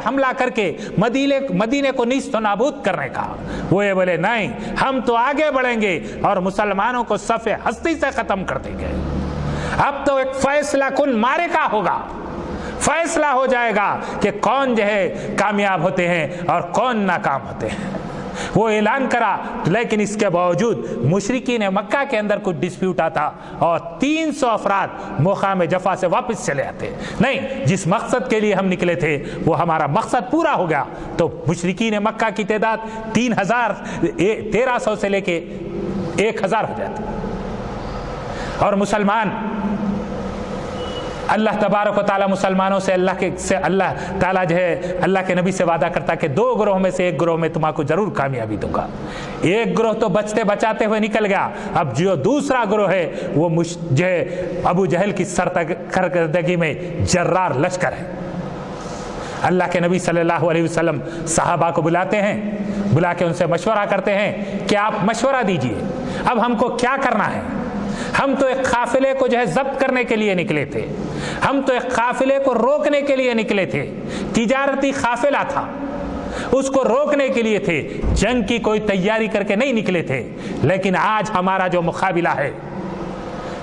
حملہ کر کے مدینے کو نیست و نابود کرنے کا۔ وہ یہ بولے نہیں، ہم تو آگے بڑھیں گے اور مسلمانوں کو صف ہستی سے ختم کر دیں گے۔ اب تو ایک فیصلہ کن معرکہ ہوگا، فیصلہ ہو جائے گا کہ کون کامیاب ہوتے ہیں اور کون ناکام ہوتے ہیں۔ وہ اعلان کرا، لیکن اس کے باوجود مشرکین مکہ کے اندر کچھ ڈسپیوٹ آتا اور 300 افراد مقام جفا سے واپس چلے آتے۔ نہیں، جس مقصد کے لیے ہم نکلے تھے وہ ہمارا مقصد پورا ہو گیا۔ تو مشرکین مکہ کی تعداد 1300 سے لے کے 1000 ہو جاتی، اور مسلمان اللہ تبارک و تعالیٰ مسلمانوں سے اللہ تعالیٰ اللہ کے نبی سے وعدہ کرتا کہ 2 گروہ میں سے ایک گروہ میں تمہیں کو ضرور کامیابی دوں گا۔ ایک گروہ تو بچتے بچاتے ہوئے نکل گیا، اب جو دوسرا گروہ ہے وہ ابو جہل کی سرکردگی میں جرار لشکر ہے۔ اللہ کے نبی صلی اللہ علیہ وسلم صحابہ کو بلاتے ہیں، بلا کے ان سے مشورہ کرتے ہیں کہ آپ مشورہ دیجئے، اب ہم کو کیا کرنا ہے؟ ہم تو ایک قافلے کو ضبط کرنے کے لیے نکلے تھے، ہم تو ایک قافلے کو روکنے کے لیے نکلے تھے، تجارتی قافلہ تھا، اس کو روکنے کے لیے تھے، جنگ کی کوئی تیاری کر کے نہیں نکلے تھے۔ لیکن آج ہمارا جو مقابلہ ہے،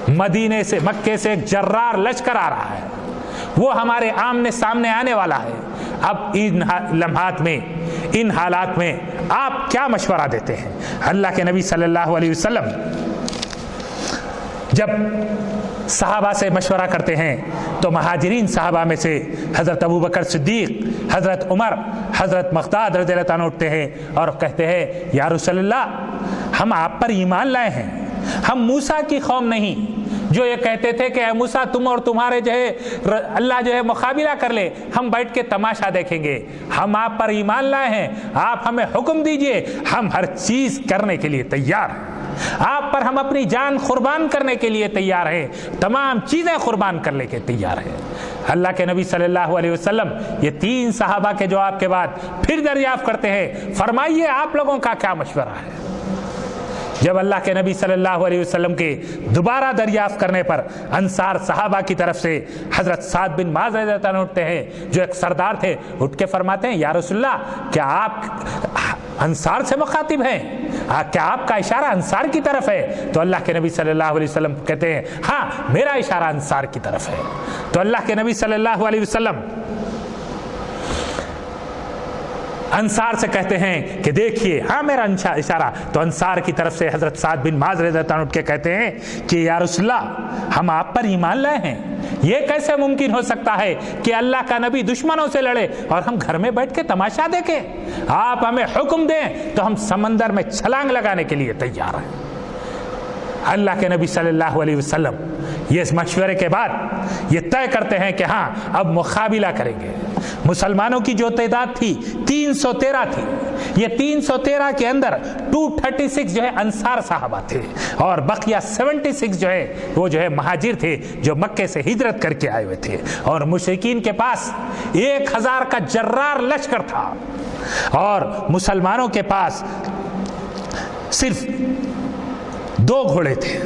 مدینے سے مکے سے ایک جرار لشکر آ رہا ہے، وہ ہمارے آمنے سامنے آنے والا ہے۔ اب ان لمحات میں، ان حالات میں آپ کیا مشورہ دیتے ہیں؟ اللہ کے نبی صلی اللہ علیہ وسلم جب صحابہ سے مشورہ کرتے ہیں تو مہاجرین صحابہ میں سے حضرت ابوبکر صدیق، حضرت عمر، حضرت مقداد رضی اللہ عنہ اٹھتے ہیں اور کہتے ہیں یا رسول اللہ، ہم آپ پر ایمان لائے ہیں، ہم موسیٰ کی قوم نہیں جو یہ کہتے تھے کہ اے موسیٰ تم اور تمہارے اللہ مقابلہ کر لے، ہم بیٹھ کے تماشا دیکھیں گے۔ ہم آپ پر ایمان لائے ہیں، آپ ہمیں حکم دیجئے، ہم ہر چیز کرنے کے لیے تیار ہیں، آپ پر ہم اپنی جان قربان کرنے کے لیے تیار ہیں، تمام چیزیں قربان کرنے کے تیار ہیں۔ اللہ کے نبی صلی اللہ علیہ وسلم یہ 3 صحابہ کے جواب کے بعد پھر دریافت کرتے ہیں، فرمائیے آپ لوگوں کا کیا مشورہ ہے؟ جب اللہ کے نبی صلی اللہ علیہ وسلم کے دوبارہ دریافت کرنے پر انصار صحابہ کی طرف سے حضرت سعد بن معاذ رضی اللہ عنہ اٹھتے ہیں، جو ایک سردار تھے، اٹھ کے فرماتے ہیں یا رسول اللہ، کیا آپ انصار سے مخاطب ہیں؟ کیا آپ کا اشارہ انصار کی طرف ہے؟ تو اللہ کے نبی صلی اللہ علیہ وسلم کہتے ہیں ہاں میرا اشارہ انصار کی طرف ہے۔ تو اللہ کے نبی صلی اللہ علیہ وسلم انصار سے کہتے ہیں کہ دیکھیے ہاں میرا اشارہ، تو انصار کی طرف سے حضرت سعد بن معاذ رضی اللہ عنہ اٹھ کے کہتے ہیں کہ یا رسول اللہ، ہم آپ پر ایمان لائے ہیں، یہ کیسے ممکن ہو سکتا ہے کہ اللہ کا نبی دشمنوں سے لڑے اور ہم گھر میں بیٹھ کے تماشا دیکھیں؟ آپ ہمیں حکم دیں تو ہم سمندر میں چھلانگ لگانے کے لیے تیار ہیں۔ اللہ کے نبی صلی اللہ علیہ وسلم یہ اس مشورے کے بعد یہ طے کرتے ہیں کہ ہاں اب مقابلہ کریں گے۔ مسلمانوں کی جو تعداد تھی 313 تھی، یہ 313 کے اندر 236 انصار صحابہ تھے اور بقیہ 76 وہ مہاجر تھے جو مکے سے ہجرت کر کے آئے ہوئے تھے، اور مشرکین کے پاس 1000 کا جرار لشکر تھا اور مسلمانوں کے پاس صرف 2 گھوڑے تھے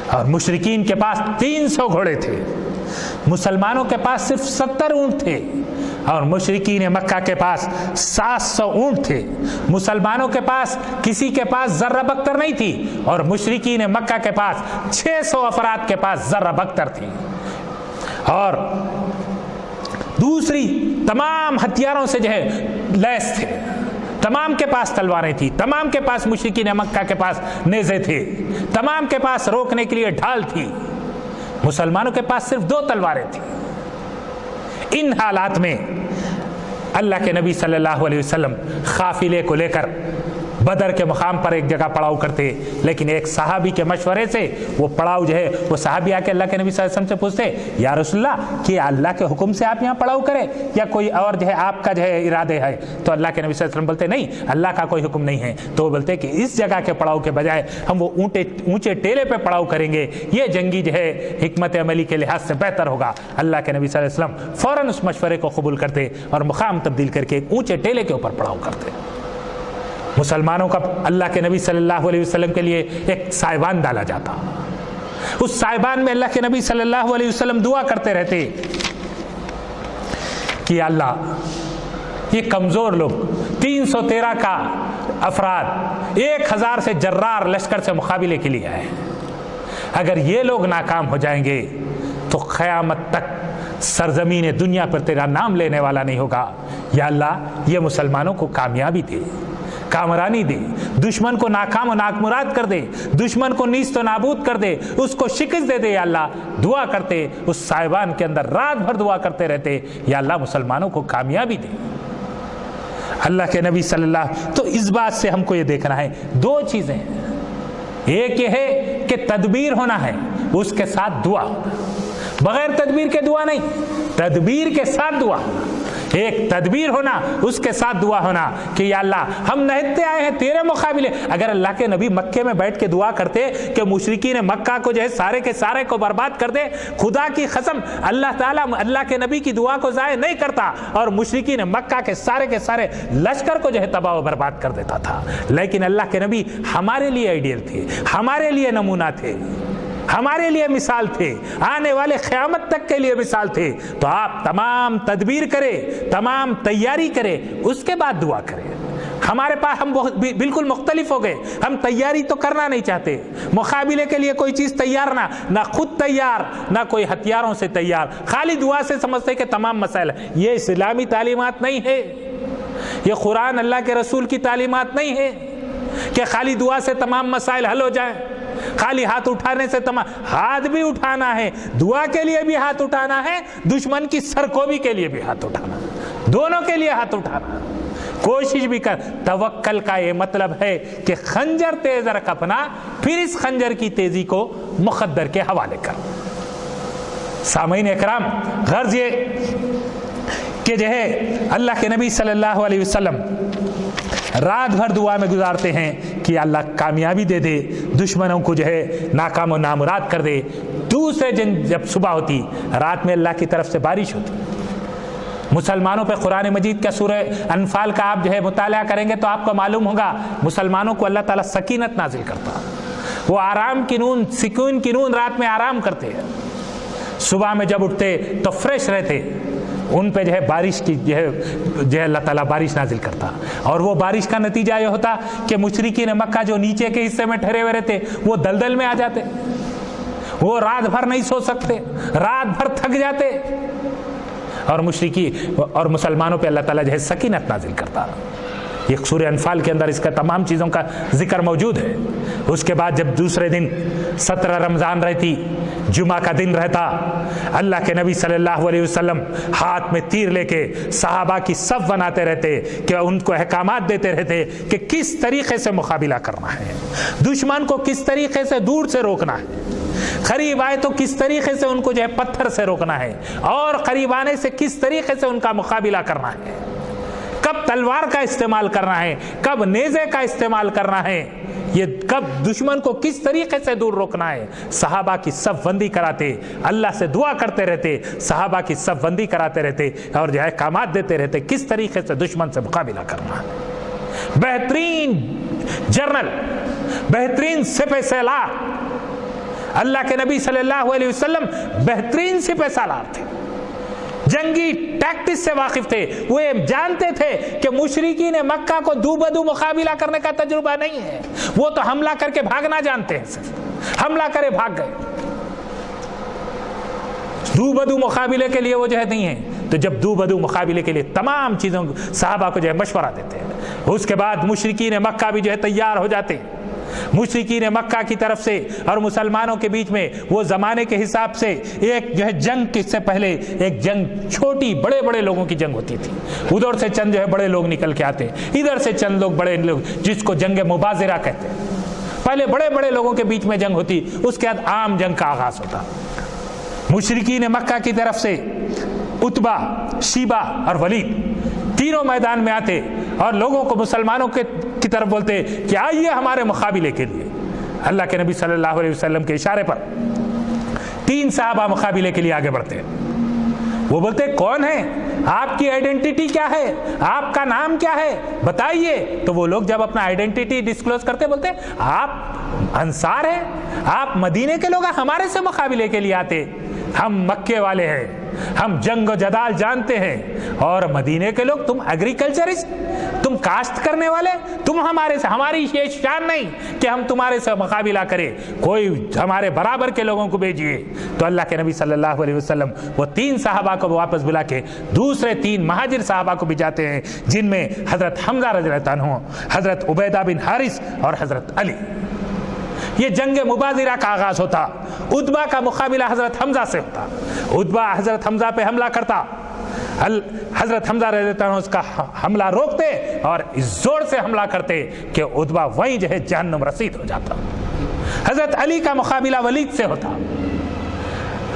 اور مشرکین کے پاس 300 گھوڑے تھے۔ مسلمانوں کے پاس صرف 70 اونٹ تھے اور مشرکین مکہ کے پاس 700 اونٹ تھے۔ مسلمانوں کے پاس کسی کے پاس ذرہ بکتر نہیں تھی اور مشرکین مکہ کے پاس 600 افراد کے پاس ذرہ بکتر تھی، اور دوسری تمام ہتھیاروں سے لیس تھے، تمام کے پاس تلواریں تھیں، تمام کے پاس مشرکین مکہ کے پاس نیزے تھے، تمام کے پاس روکنے کے لیے ڈھال تھی، مسلمانوں کے پاس صرف 2 تلواریں تھیں۔ ان حالات میں اللہ کے نبی صلی اللہ علیہ وسلم قافلے کو لے کر بدر کے مقام پر ایک جگہ پڑاؤ کرتے، لیکن ایک صحابی کے مشورے سے وہ پڑاؤ وہ صحابی آ کے اللہ کے نبی صلی اللہ علیہ وسلم سے پوچھتے یا رسول اللہ کہ اللہ کے حکم سے آپ یہاں پڑاؤ کریں یا کوئی اور آپ کا ارادے ہے؟ تو اللہ کے نبی صلی اللہ علیہ وسلم بولتے نہیں، اللہ کا کوئی حکم نہیں ہے۔ تو وہ بولتے کہ اس جگہ کے پڑاؤ کے بجائے ہم وہ اونچے ٹیلے پہ پڑاؤ کریں گے، یہ جنگی حکمت عملی کے لحاظ سے بہتر ہوگا۔ اللہ کے نبی صلی اللہ علیہ وسلم فوراً اس مشورے کو قبول کرتے اور مقام تبدیل کر کے ایک اونچے ٹیلے کے اوپر پڑاؤ کرتے۔ مسلمانوں کا اللہ کے نبی صلی اللہ علیہ وسلم کے لیے ایک سائبان ڈالا جاتا، اس سائبان میں اللہ کے نبی صلی اللہ علیہ وسلم دعا کرتے رہتے کہ اللہ یہ کمزور لوگ 313 کا افراد 1000 سے جرار لشکر سے مقابلے کے لیے آئے، اگر یہ لوگ ناکام ہو جائیں گے تو قیامت تک سرزمین دنیا پر تیرا نام لینے والا نہیں ہوگا۔ یا اللہ یہ مسلمانوں کو کامیابی دے، کامرانی دے، دشمن کو ناکام و ناکمراد کر دے، دشمن کو نیست و نابود کر دے، اس کو شکست دے دے۔ یا اللہ دعا کرتے اس سائبان کے اندر رات بھر دعا کرتے رہتے یا اللہ مسلمانوں کو کامیابی دے۔ اللہ کے نبی صلی اللہ، تو اس بات سے ہم کو یہ دیکھنا ہے 2 چیزیں، ایک یہ ہے کہ تدبیر ہونا ہے، اس کے ساتھ دعا ہونا، بغیر تدبیر کے دعا نہیں، تدبیر کے ساتھ دعا ہونا۔ ایک تدبیر ہونا، اس کے ساتھ دعا ہونا کہ یا اللہ ہم نہتے آئے ہیں تیرے مقابلے. اگر اللہ کے نبی مکے میں بیٹھ کے دعا کرتے کہ مشرکین مکہ کو جو ہے سارے کے سارے کو برباد کر دے، خدا کی قسم اللہ تعالیٰ اللہ کے نبی کی دعا کو ضائع نہیں کرتا اور مشرکین مکہ کے سارے لشکر کو جو ہے تباہ و برباد کر دیتا تھا. لیکن اللہ کے نبی ہمارے لیے آئیڈیل تھے، ہمارے لیے نمونہ تھے، ہمارے لیے مثال تھے، آنے والے قیامت تک کے لیے مثال تھے. تو آپ تمام تدبیر کرے، تمام تیاری کرے، اس کے بعد دعا کرے. ہمارے پاس ہم بالکل مختلف ہو گئے. ہم تیاری تو کرنا نہیں چاہتے، مقابلے کے لیے کوئی چیز تیار نہ خود تیار، نہ کوئی ہتھیاروں سے تیار، خالی دعا سے سمجھتے کہ تمام مسائل. یہ اسلامی تعلیمات نہیں ہے، یہ قرآن اللہ کے رسول کی تعلیمات نہیں ہے کہ خالی دعا سے تمام مسائل حل ہو جائیں. خالی ہاتھ اٹھانے سے تمام، ہاتھ بھی اٹھانا ہے، دعا کے لیے بھی ہاتھ اٹھانا ہے، دشمن کی سرکوبی کے لیے بھی ہاتھ اٹھانا، دونوں کے لیے ہاتھ اٹھانا. کوشش بھی کر. توکل کا یہ مطلب ہے کہ خنجر تیز رکھ اپنا، پھر اس خنجر کی تیزی کو مقدر کے حوالے کر. سامعین اکرام، غرض یہ کہ جو ہے اللہ کے نبی صلی اللہ علیہ وسلم رات بھر دعا میں گزارتے ہیں کہ اللہ کامیابی دے دے، دشمنوں کو جو ہے ناکام و نامراد کر دے. دوسرے دن جب صبح ہوتی، رات میں اللہ کی طرف سے بارش ہوتی. مسلمانوں پہ قرآن مجید کا سورہ انفال کا آپ جو ہے مطالعہ کریں گے تو آپ کو معلوم ہوگا مسلمانوں کو اللہ تعالیٰ سکینت نازل کرتا. وہ آرام کی نون، سکون کی نون رات میں آرام کرتے ہیں، صبح میں جب اٹھتے تو فریش رہتے. ان پہ جو ہے بارش کی جو ہے اللہ تعالیٰ بارش نازل کرتا. اور وہ بارش کا نتیجہ یہ ہوتا کہ مشرکین مکہ جو نیچے کے حصے میں ٹھہرے ہوئے رہتے وہ دلدل میں آ جاتے، وہ رات بھر نہیں سو سکتے، رات بھر تھک جاتے، اور مشرکی اور مسلمانوں پہ اللہ تعالیٰ جو ہے سکینت نازل کرتا. یہ سورہ انفال کے اندر اس کا تمام چیزوں کا ذکر موجود ہے. اس کے بعد جب دوسرے دن 17 رمضان رہتی، جمعہ کا دن رہتا، اللہ کے نبی صلی اللہ علیہ وسلم ہاتھ میں تیر لے کے صحابہ کی صف بناتے رہتے کہ ان کو احکامات دیتے رہتے کہ کس طریقے سے مقابلہ کرنا ہے، دشمن کو کس طریقے سے دور سے روکنا ہے، قریب آئے تو کس طریقے سے ان کو جو ہے پتھر سے روکنا ہے، اور قریب آنے سے کس طریقے سے ان کا مقابلہ کرنا ہے، کب تلوار کا استعمال کرنا ہے، کب نیزے کا استعمال کرنا ہے، یہ کب دشمن کو کس طریقے سے دور روکنا ہے. صحابہ کی صف بندی کراتے، اللہ سے دعا کرتے رہتے، صحابہ کی صف بندی کراتے رہتے اور جو ہے احکامات دیتے رہتے کس طریقے سے دشمن سے مقابلہ کرنا ہے. بہترین جنرل، بہترین سپہ سالار اللہ کے نبی صلی اللہ علیہ وسلم بہترین سپہ سالار تھے، جنگی ٹیکٹس سے واقف تھے. وہ جانتے تھے کہ مشرکین مکہ کو دو بدو مقابلہ کرنے کا تجربہ نہیں ہے، وہ تو حملہ کر کے بھاگنا جانتے ہیں، صرف حملہ کرے بھاگ گئے، دو بدو مقابلے کے لیے وہ جو ہے نہیں ہے. تو جب دو بدو مقابلے کے لیے تمام چیزوں صحابہ کو جو ہے مشورہ دیتے ہیں، اس کے بعد مشرکین مکہ بھی جو ہے تیار ہو جاتے ہیں. مشرکین مکہ کی طرف سے اور مسلمانوں کے بیچ میں وہ زمانے کے حساب سے ایک جو ہے جنگ سے پہلے ایک جنگ چھوٹی بڑے لوگوں کی جنگ ہوتی تھی. ادھر سے چند جو ہے بڑے لوگ نکل کے آتے، ادھر سے چند لوگ بڑے لوگ، جس کو جنگ مبازرہ کہتے ہیں. پہلے بڑے لوگوں کے بیچ میں جنگ ہوتی، اس کے بعد عام جنگ کا آغاز ہوتا. مشرکین مکہ کی طرف سے عتبہ، شیبہ اور ولید تینوں میدان میں آتے اور لوگوں کو مسلمانوں کی طرف بولتے کہ آئیے ہمارے مقابلے کے لیے. اللہ کے نبی صلی اللہ علیہ وسلم کے اشارے پر 3 صحابہ مقابلے کے لیے آگے بڑھتے. وہ بولتے کون ہیں، آپ کی آئیڈینٹی کیا ہے، آپ کا نام کیا ہے، بتائیے. تو وہ لوگ جب اپنا آئیڈینٹی ڈسکلوز کرتے بولتے آپ انصار ہیں، آپ مدینے کے لوگ ہیں، ہمارے سے مقابلے کے لیے آتے، ہم مکے والے ہیں، ہم جنگ و جدال جانتے ہیں، اور مدینے کے لوگ تم ایگریکلچرسٹ، تم کاشت کرنے والے، تم ہمارے سے، ہماری یہ شان نہیں کہ ہم تمہارے سے مقابلہ کریں، کوئی ہمارے برابر کے لوگوں کو بھیجیے. تو اللہ کے نبی صلی اللہ علیہ وسلم وہ 3 صحابہ کو واپس بلا کے دوسرے 3 مہاجر صحابہ کو بھیجاتے ہیں، جن میں حضرت حمزہ رضی اللہ عنہ، حضرت عبیدہ بن حارث اور حضرت علی. یہ جنگ مبازرہ کا آغاز ہوتا. عتبہ کا مقابلہ حضرت حمزہ سے ہوتا. عتبہ حضرت حمزہ پہ حملہ کرتا، حضرت حمزہ رضی اللہ عنہ اس کا حملہ روکتے اور اس زور سے حملہ کرتے کہ عتبہ وہیں جو ہے جہنم رسید ہو جاتا. حضرت علی کا مقابلہ ولید سے ہوتا.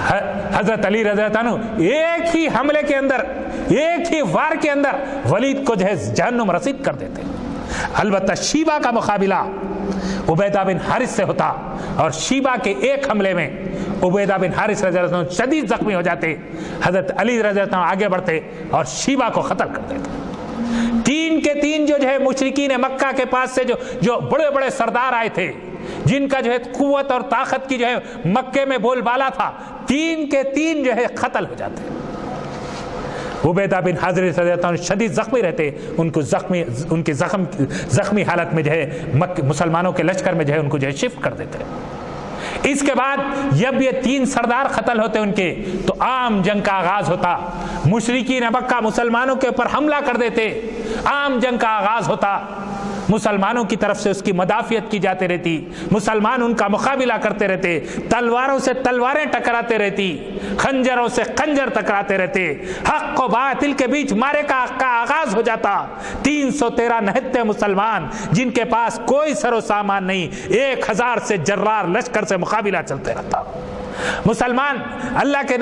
حضرت علی رضی اللہ عنہ ایک ہی حملے کے اندر، ایک ہی وار کے اندر ولید کو جو ہے جہنم رسید کر دیتے۔ البتہ شیبہ کا مقابلہ عبیدہ بن حارث سے ہوتا، اور شیبہ کے ایک حملے میں عبیدہ بن حارث رضی اللہ عنہ شدید زخمی ہو جاتے، حضرت علی رضی اللہ عنہ آگے بڑھتے اور شیبہ کو قتل کر دیتے۔ تین کے تین جو ہے مشرکین مکہ کے پاس سے جو بڑے بڑے سردار آئے تھے، جن کا جو ہے قوت اور طاقت کی جو ہے مکے میں بول بالا تھا، تین کے تین جو ہے قتل ہو جاتے۔ عبیدہ بن حارث رضی اللہ عنہ شدید زخمی رہتے، ان کے زخمی حالت میں جو ہے مسلمانوں کے لشکر میں جو ہے ان کو جو ہے شفٹ کر دیتے۔ اس کے بعد جب یہ تین سردار قتل ہوتے ان کے، تو عام جنگ کا آغاز ہوتا۔ مشرکین مکہ مسلمانوں کے اوپر حملہ کر دیتے، عام جنگ کا آغاز ہوتا۔ مسلمانوں کی طرف سے اس کی مدافعت کی جاتی رہتی، مسلمان ان کا مقابلہ کرتے رہتے، تلواروں سے تلواریں ٹکراتے رہتی، خنجروں سے خنجر ٹکراتے رہتے، حق و باطل کے بیچ مارے کا آغاز ہو جاتا۔ 313 نہتے مسلمان جن کے پاس کوئی سر و سامان نہیں، 1000 سے جرار لشکر سے مقابلہ چلتے رہتا۔ مسلمان اللہ کے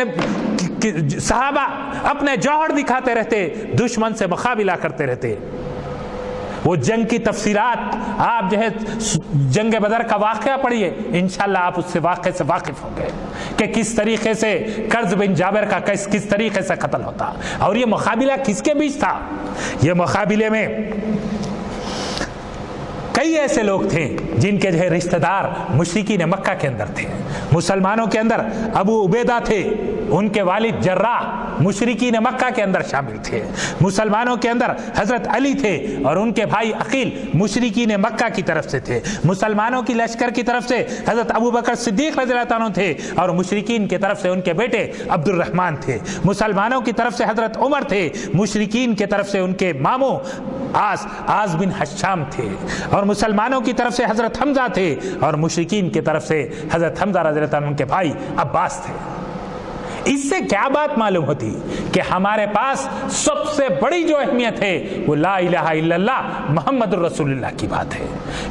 صحابہ اپنے جوہر دکھاتے رہتے، دشمن سے مقابلہ کرتے رہتے۔ وہ جنگ کی تفصیلات آپ جو ہے جنگ بدر کا واقعہ پڑھیے، انشاءاللہ آپ اس سے واقعے سے واقف ہوں گے کہ کس طریقے سے قرظ بن جابر کا کس طریقے سے قتل ہوتا، اور یہ مقابلہ کس کے بیچ تھا۔ یہ مقابلے میں کئی ایسے لوگ تھے جن کے جو ہے رشتہ دار مشرکین مکہ کے اندر تھے۔ مسلمانوں کے اندر ابو عبیدہ تھے، ان کے والد جراح مشرکین مکہ کے اندر شامل تھے۔ مسلمانوں کے اندر حضرت علی تھے اور ان کے بھائی عقیل مشرکین مکہ کی طرف سے تھے۔ مسلمانوں کی لشکر کی طرف سے حضرت ابو بکر صدیق رضی اللہ عنہ تھے، اور مشرکین کی طرف سے ان کے بیٹے عبد الرحمن تھے۔ مسلمانوں کی طرف سے حضرت عمر تھے، مشرکین کی طرف سے ان کے ماموں آس بن حشام تھے، اور مسلمانوں کی طرف سے حضرت حمزہ تھے، اور مشرکین کی طرف سے حضرت حمزہ رضی اللہ عنہ کے بھائی عباس تھے۔ اس سے کیا بات معلوم ہوتی کہ ہمارے پاس سب سے بڑی جو اہمیت ہے وہ لا الہ الا اللہ محمد الرسول اللہ کی بات ہے۔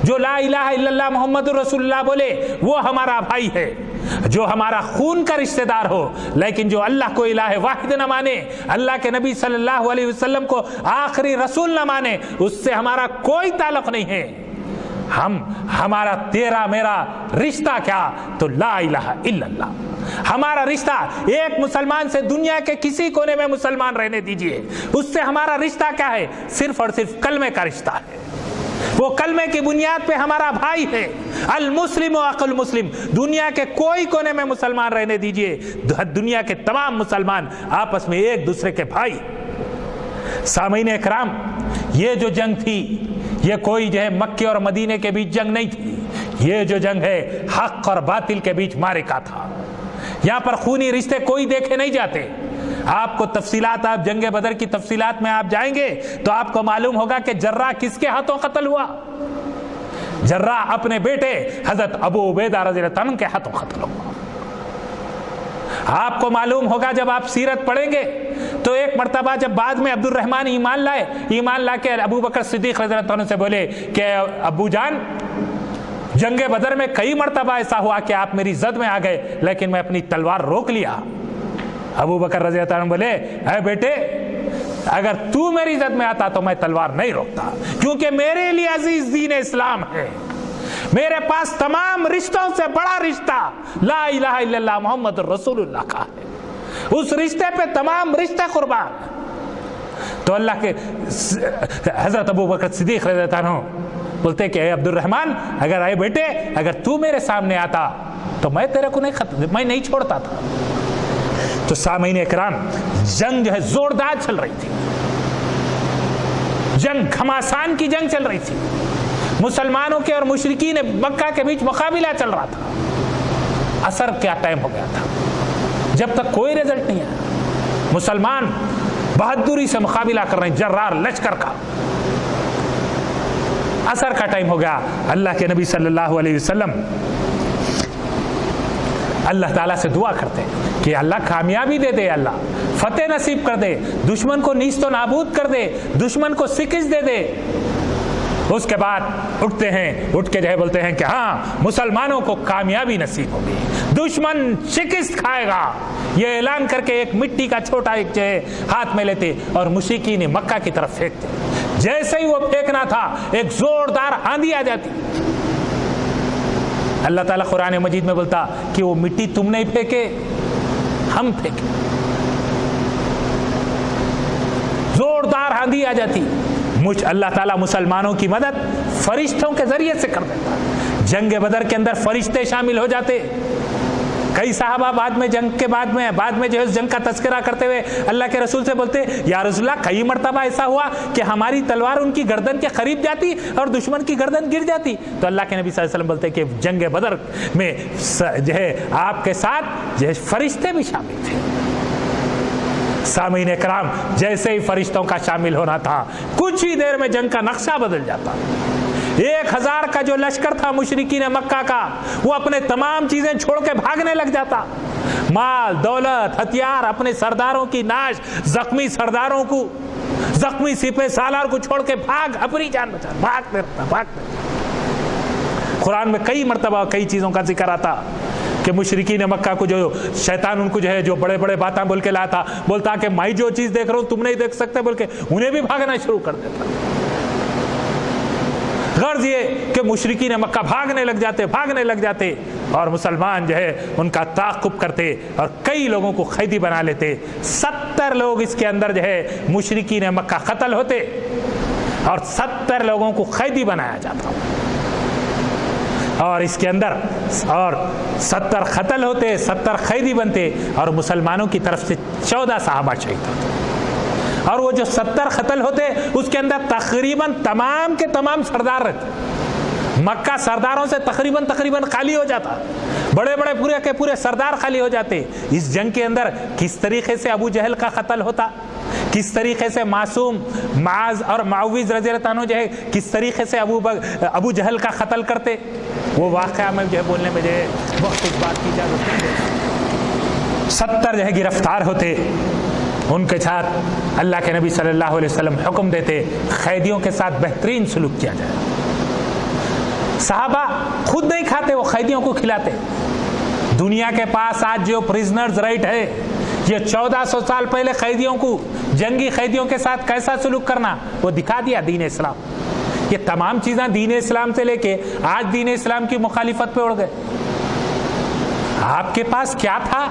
جو لا الہ الا اللہ محمد الرسول اللہ بولے وہ ہمارا بھائی ہے، جو ہمارا خون کا رشتہ دار ہو، لیکن جو اللہ کو الہ واحد نہ مانے، اللہ کے نبی صلی اللہ علیہ وسلم کو آخری رسول نہ مانے، اس سے ہمارا کوئی تعلق نہیں ہے۔ ہمارا تیرا میرا رشتہ کیا؟ تو لا الہ الا اللہ۔ ہمارا رشتہ ایک مسلمان سے دنیا کے کسی کونے میں مسلمان رہنے دیجئے، اس سے ہمارا رشتہ کیا ہے؟ صرف اور صرف کلمے کا رشتہ ہے۔ وہ کلمے کی بنیاد پہ ہمارا بھائی ہے۔ المسلم و اخو المسلم، دنیا کے کوئی کونے میں مسلمان رہنے دیجئے، دنیا کے تمام مسلمان آپس میں ایک دوسرے کے بھائی۔ سامعین اکرام، یہ جو جنگ تھی یہ کوئی جو ہے مکے اور مدینے کے بیچ جنگ نہیں تھی، یہ جو جنگ ہے حق اور باطل کے بیچ معرکہ تھا۔ یہاں پر خونی رشتے کوئی دیکھے نہیں جاتے۔ آپ کو تفصیلات، آپ جنگ بدر کی تفصیلات میں آپ جائیں گے تو آپ کو معلوم ہوگا کہ جراح کس کے ہاتھوں قتل ہوا۔ جراح اپنے بیٹے حضرت ابو عبیدہ رضی اللہ عنہ کے ہاتھوں قتل ہوا۔ آپ کو معلوم ہوگا جب آپ سیرت پڑھیں گے تو ایک مرتبہ جب بعد میں عبد الرحمن ایمان لا کے ابو بکر صدیق رضی اللہ عنہ سے بولے کہ ابو جان، جنگ بدر میں کئی مرتبہ ایسا ہوا کہ آپ میری زد میں آ گئے، لیکن میں اپنی تلوار روک لیا۔ ابو بکر رضی اللہ عنہ بولے، اے بیٹے، اگر تو میری زد میں آتا تو میں تلوار نہیں روکتا، کیونکہ میرے لیے عزیز دین اسلام ہے۔ میرے پاس تمام رشتوں سے بڑا رشتہ لا الہ الا اللہ محمد الرسول اللہ کا ہے، اس رشتے پہ تمام رشتے قربان۔ تو اللہ کے حضرت ابو بکر صدیق رضی اللہ عنہ بولتے کہ اے عبد الرحمن، اگر اے بیٹے، اگر تو میرے سامنے آتا تو میں تیرے کو میں نہیں چھوڑتا تھا۔ تو سامعین اکرام، جنگ جو ہے زوردار چل رہی تھی، جنگ گھماسان کی جنگ چل رہی تھی، مسلمانوں کے اور مشرکین مکہ کے بیچ مقابلہ چل رہا تھا۔ عصر کیا ٹائم ہو گیا تھا، جب تک کوئی رزلٹ نہیں آیا، مسلمان بہادری سے مقابلہ کر رہے ہیں جرار لشکر کا۔ عصر کا ٹائم ہو گیا، اللہ کے نبی صلی اللہ علیہ وسلم اللہ تعالیٰ سے دعا کرتے کہ اللہ کامیابی دے دے، اللہ فتح نصیب کر دے، دشمن کو نیست و نابود کر دے، دشمن کو شکست دے دے۔ اس کے بعد اٹھتے ہیں، اٹھ کے جو ہے بولتے ہیں کہ ہاں مسلمانوں کو کامیابی نصیب ہوگی، دشمن شکست کھائے گا، یہ اعلان کر کے ایک مٹی کا چھوٹا ایک جو ہے ہاتھ میں لیتے اور مشرکین مکہ کی طرف پھینکتے۔ جیسے ہی وہ پھینکنا تھا ایک زوردار آندھی آ جاتی۔ اللہ تعالیٰ قرآن مجید میں بولتا کہ وہ مٹی تم نہیں پھینکے، ہم پھینکے۔ زوردار آندھی آ جاتی، اللہ تعالیٰ مسلمانوں کی مدد فرشتوں کے ذریعے سے کر دیتا۔ جنگ بدر کے اندر فرشتے شامل ہو جاتے۔ کئی صحابہ بعد میں جنگ کے بعد میں جو ہے اس جنگ کا تذکرہ کرتے ہوئے اللہ کے رسول سے بولتے یا رسول اللہ کئی مرتبہ ایسا ہوا کہ ہماری تلوار ان کی گردن کے قریب جاتی اور دشمن کی گردن گر جاتی۔ تو اللہ کے نبی صلی اللہ علیہ وسلم بولتے کہ جنگ بدر میں جو ہے آپ کے ساتھ جو ہے فرشتے بھی شامل تھے۔ سامعین کرام، جیسے ہی فرشتوں کا شامل ہونا تھا کچھ ہی دیر میں جنگ کا نقشہ بدل جاتا۔ 1000 کا جو لشکر تھا مشرکین مکہ کا، وہ اپنے تمام چیزیں چھوڑ کے بھاگنے لگ جاتا، مال دولت ہتھیار، اپنے سرداروں کی ناش، زخمی سرداروں کو، زخمی سپہ سالار کو چھوڑ کے اپنی جان بچا بھاگتے رہتا۔ قرآن میں کئی مرتبہ کئی چیزوں کا ذکر آتا کہ مشرکین مکہ کو جو شیطان ان کو جو ہے جو بڑے بڑے باتیں بول کے لاتا، بولتا کہ میں جو چیز دیکھ رہا ہوں تم نہیں دیکھ سکتے، بول کے انہیں بھی بھاگنا شروع کر دیتا۔ غرض یہ کہ مشرکین مکہ بھاگنے لگ جاتے اور مسلمان جو ہے ان کا تعاقب کرتے اور کئی لوگوں کو قیدی بنا لیتے۔ 70 لوگ اس کے اندر جو ہے مشرکین مکہ قتل ہوتے اور 70 لوگوں کو قیدی بنایا جاتا، اور اس کے اندر اور 70 قتل ہوتے، 70 قیدی بنتے اور مسلمانوں کی طرف سے 14 صحابہ شہید ہوتے۔ اور وہ جو 70 قتل ہوتے اس کے اندر تقریباً تمام کے تمام سردار رہتے۔ مکہ سرداروں سے تقریباً خالی ہو جاتا، بڑے بڑے پورے کے پورے سردار خالی ہو جاتے۔ اس جنگ کے اندر کس طریقے سے ابو جہل کا قتل ہوتا، کس طریقے سے معصوم معاذ اور معوذ رضی اللہ عنہ جو ہے کس طریقے سے ابو جہل کا قتل کرتے، وہ واقعہ میں جو ہے بولنے میں جو ہے وقت اس بات کی اجازت نہیں ہے۔ 70 جو ہے گرفتار ہوتے، ان کے ساتھ اللہ کے نبی صلی اللہ علیہ وسلم حکم دیتے قیدیوں کے ساتھ بہترین سلوک کیا جائے۔ صحابہ خود نہیں کھاتے، وہ قیدیوں کو کھلاتے۔ دنیا کے پاس آج جو پریزنرز رائٹ ہے، یہ 1400 سال پہلے قیدیوں کو، جنگی قیدیوں کے ساتھ کیسا سلوک کرنا وہ دکھا دیا دین اسلام۔ یہ تمام چیزیں دین اسلام سے لے کے آج دین اسلام کی مخالفت پہ اڑ گئے۔ آپ کے پاس کیا تھا؟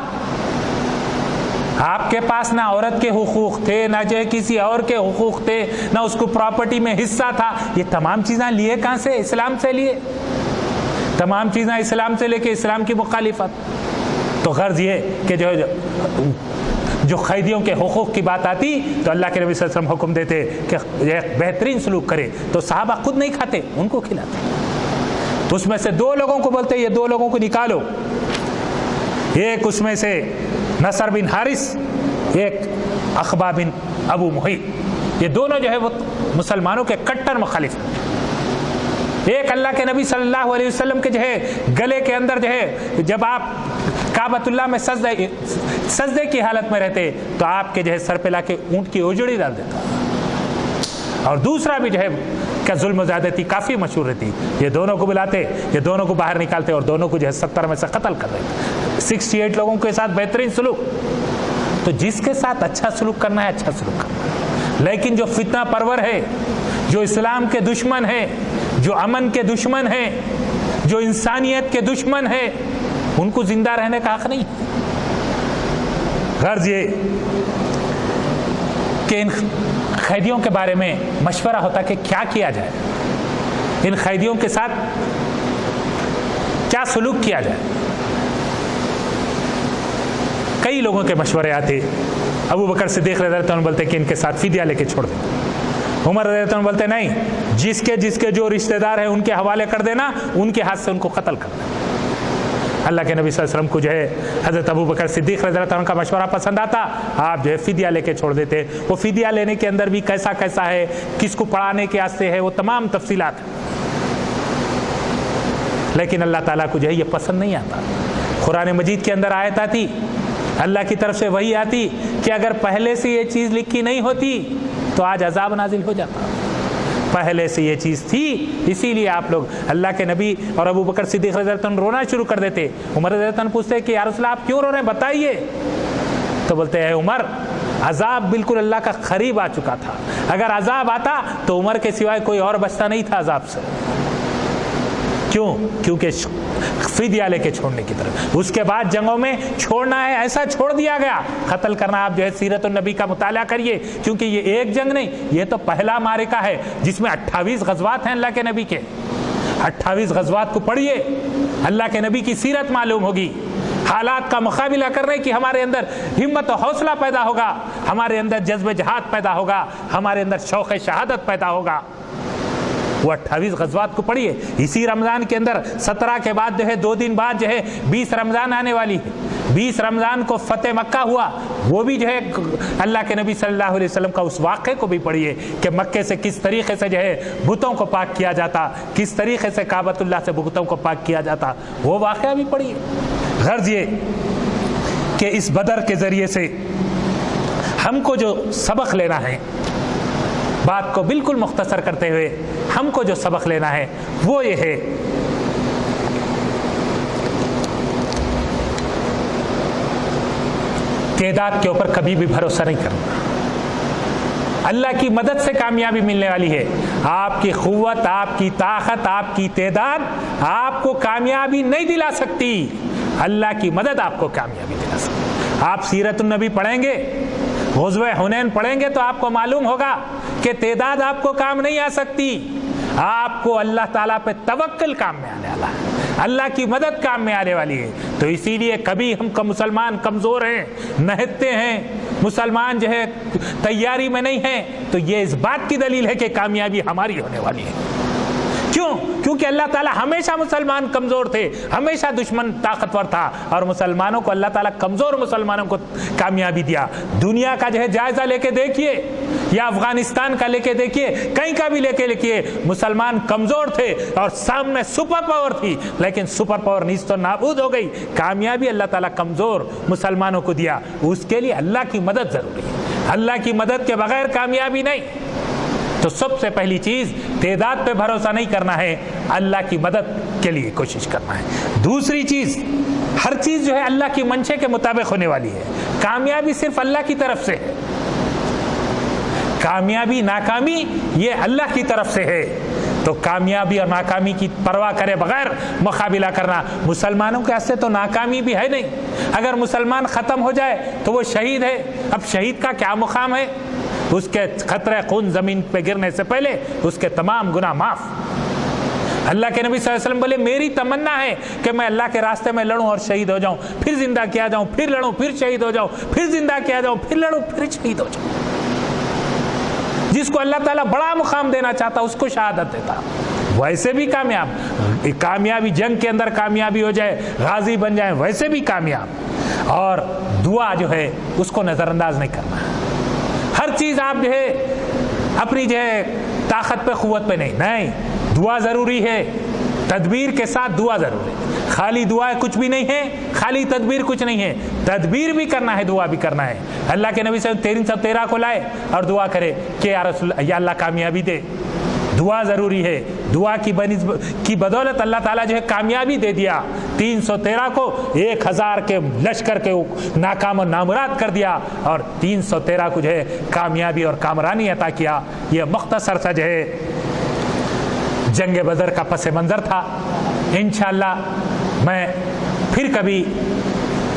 آپ کے پاس نہ عورت کے حقوق تھے، نہ جو کسی اور کے حقوق تھے، نہ اس کو پراپرٹی میں حصہ تھا۔ یہ تمام چیزیں لیے کہاں سے؟ اسلام سے لیے۔ تمام چیزیں اسلام سے لے کے اسلام کی مخالفت۔ تو غرض یہ کہ جو قیدیوں کے حقوق کی بات آتی تو اللہ کے نبی صلی اللہ علیہ وسلم حکم دیتے کہ ایک بہترین سلوک کرے، تو صحابہ خود نہیں کھاتے، ان کو کھلاتے۔ تو اس میں سے 2 لوگوں کو بولتے یہ 2 لوگوں کو نکالو، ایک اس میں سے نصر بن حارث، ایک عقبہ بن ابو محیط، یہ دونوں جو ہے وہ مسلمانوں کے کٹر مخالف ہیں۔ ایک اللہ کے نبی صلی اللہ علیہ وسلم کے جو ہے گلے کے اندر جو ہے جب آپ کعبۃ اللہ میں سجدے کی حالت میں رہتے تو آپ کے جو ہے سر پہ لا کے اونٹ کی اوجڑی ڈال دیتا، اور دوسرا بھی جو ہے کہ ظلم و زیادتی کافی مشہور رہتی۔ یہ دونوں کو بلاتے، یہ دونوں کو باہر نکالتے اور دونوں کو جو ہے 70 میں سے قتل کر دیتے۔ 68 لوگوں کے ساتھ بہترین سلوک۔ تو جس کے ساتھ اچھا سلوک کرنا ہے اچھا سلوک کرنا ہے، لیکن جو فتنہ پرور ہے، جو اسلام کے دشمن ہے، جو امن کے دشمن ہے، جو انسانیت کے دشمن ہے، ان کو زندہ رہنے کا حق نہیں۔ غرض یہ کہ ان قیدیوں کے بارے میں مشورہ ہوتا کہ کیا کیا جائے، ان قیدیوں کے ساتھ کیا سلوک کیا جائے۔ کئی لوگوں کے مشورے آتے۔ ابو بکر صدیق رضی اللہ عنہ بولتے کہ ان کے ساتھ فدیہ لے کے چھوڑ دیں۔ عمر رضی اللہ عنہ بولتے نہیں، جس کے جو رشتہ دار ہیں ان کے حوالے کر دینا، ان کے ہاتھ سے ان کو قتل کر دینا۔ اللہ کے نبی صلی اللہ علیہ وسلم کو جو ہے حضرت ابو بکر صدیق رضی اللہ عنہ کا مشورہ پسند آتا، آپ جو ہے فدیہ لے کے چھوڑ دیتے۔ وہ فدیہ لینے کے اندر بھی کیسا ہے، کس کو پڑھانے کے واسطے ہے، وہ تمام تفصیلات ہیں، لیکن اللہ تعالیٰ کو جو ہے یہ پسند نہیں آتا۔ قرآن مجید کے اندر آیت آتی، اللہ کی طرف سے وحی آتی کہ اگر پہلے سے یہ چیز لکھی نہیں ہوتی تو آج عذاب نازل ہو جاتا۔ پہلے سے یہ چیز تھی، اسی لیے آپ لوگ اللہ کے نبی اور ابو بکر صدیق رضی اللہ عنہ رونا شروع کر دیتے. عمر رضی اللہ عنہ پوچھتے کہ یا رسول اللہ آپ کیوں رو رہے ہیں، بتائیے. تو بولتے ہیں عمر عذاب بالکل اللہ کا قریب آ چکا تھا، اگر عذاب آتا تو عمر کے سوائے کوئی اور بچتا نہیں تھا عذاب سے. کیوں؟ کیونکہ فدیہ لے کے چھوڑنے کی طرف. اس کے بعد جنگوں میں چھوڑنا ہے ایسا چھوڑ دیا گیا، قتل کرنا. آپ جو ہے سیرت النبی کا مطالعہ کریے، کیونکہ یہ ایک جنگ نہیں، یہ تو پہلا معرکہ ہے جس میں 28 غزوات ہیں اللہ کے نبی کے. 28 غزوات کو پڑھیے، اللہ کے نبی کی سیرت معلوم ہوگی. حالات کا مقابلہ کرنے کی ہمارے اندر ہمت و حوصلہ پیدا ہوگا، ہمارے اندر جذب جہاد پیدا ہوگا، ہمارے اندر شوق شہادت پیدا ہوگا. وہ 28 غزوات کو پڑھیے. اسی رمضان کے اندر 17 کے بعد جو ہے 2 دن بعد جو ہے 20 رمضان آنے والی ہے. 20 رمضان کو فتح مکہ ہوا، وہ بھی جو ہے اللہ کے نبی صلی اللہ علیہ وسلم کا اس واقعے کو بھی پڑھیے کہ مکے سے کس طریقے سے جو ہے بتوں کو پاک کیا جاتا، کس طریقے سے کعبۃ اللہ سے بتوں کو پاک کیا جاتا، وہ واقعہ بھی پڑھیے. غرض یہ کہ اس بدر کے ذریعے سے ہم کو جو سبق لینا ہے، بات کو بالکل مختصر کرتے ہوئے ہم کو جو سبق لینا ہے وہ یہ ہے تعداد کے اوپر کبھی بھی بھروسہ نہیں کرنا. اللہ کی مدد سے کامیابی ملنے والی ہے. آپ کی قوت، آپ کی طاقت، آپ کی تعداد آپ کو کامیابی نہیں دلا سکتی. اللہ کی مدد آپ کو کامیابی دلا سکتی. آپ سیرت النبی پڑھیں گے، غزوہ حنین پڑھیں گے تو آپ کو معلوم ہوگا کہ تعداد آپ کو کام نہیں آ سکتی. آپ کو اللہ تعالیٰ پہ توکل کام میں آنے والا ہے، اللہ کی مدد کام میں آنے والی ہے. تو اسی لیے کبھی ہم مسلمان کمزور ہیں، نہتے ہیں، مسلمان جو ہے تیاری میں نہیں ہیں، تو یہ اس بات کی دلیل ہے کہ کامیابی ہماری ہونے والی ہے. کیوں؟ کیونکہ اللہ تعالیٰ ہمیشہ مسلمان کمزور تھے، ہمیشہ دشمن طاقتور تھا، اور مسلمانوں کو اللہ تعالیٰ کمزور مسلمانوں کو کامیابی دیا. دنیا کا جو ہے جائزہ لے کے دیکھیے، یا افغانستان کا لے کے دیکھیے، کہیں کا بھی لے کے دیکھیے، مسلمان کمزور تھے اور سامنے سپر پاور تھی، لیکن سپر پاور نیز تو نابود ہو گئی. کامیابی اللہ تعالیٰ کمزور مسلمانوں کو دیا. اس کے لیے اللہ کی مدد ضروری ہے، اللہ کی مدد کے بغیر کامیابی نہیں. تو سب سے پہلی چیز تعداد پہ بھروسہ نہیں کرنا ہے، اللہ کی مدد کے لیے کوشش کرنا ہے. دوسری چیز، ہر چیز جو ہے اللہ کی منشے کے مطابق ہونے والی ہے. کامیابی صرف اللہ کی طرف سے ہے، کامیابی ناکامی یہ اللہ کی طرف سے ہے. تو کامیابی اور ناکامی کی پرواہ کرے بغیر مقابلہ کرنا. مسلمانوں کے حصے تو ناکامی بھی ہے نہیں. اگر مسلمان ختم ہو جائے تو وہ شہید ہے. اب شہید کا کیا مقام ہے؟ اس کے قطرہ خون زمین پہ گرنے سے پہلے اس کے تمام گناہ معاف. اللہ کے نبی صلی اللہ علیہ وسلم بولے میری تمنا ہے کہ میں اللہ کے راستے میں لڑوں اور شہید ہو جاؤں، پھر زندہ کیا جاؤں، پھر لڑوں، پھر شہید ہو جاؤں، پھر زندہ کیا جاؤں، پھر لڑوں، پھر شہید ہو جاؤں. جس کو اللہ تعالیٰ بڑا مقام دینا چاہتا اس کو شہادت دیتا. ویسے بھی کامیابی جنگ کے اندر کامیابی ہو جائے، غازی بن جائے، ویسے بھی کامیاب. اور دعا جو ہے اس کو نظر انداز نہیں کرنا. ہر چیز آپ جو ہے اپنی جو ہے طاقت پہ قوت پہ نہیں، دعا ضروری ہے. تدبیر کے ساتھ دعا ضروری ہے. خالی دعا کچھ بھی نہیں ہے، خالی تدبیر کچھ نہیں ہے. تدبیر بھی کرنا ہے، دعا بھی کرنا ہے. اللہ کے نبی صلی اللہ علیہ وسلم 1313 کو لائے اور دعا کرے کہ یا رسول یا اللہ کامیابی دے. دعا ضروری ہے. دعا کی بدولت اللہ تعالیٰ جو ہے کامیابی دے دیا. 313 کو 1000 کے لشکر کے ناکام و نامراد کر دیا، اور 313 کو جو ہے کامیابی اور کامرانی عطا کیا. یہ مختصر سا جو ہے جنگ بدر کا پس منظر تھا. انشاءاللہ میں پھر کبھی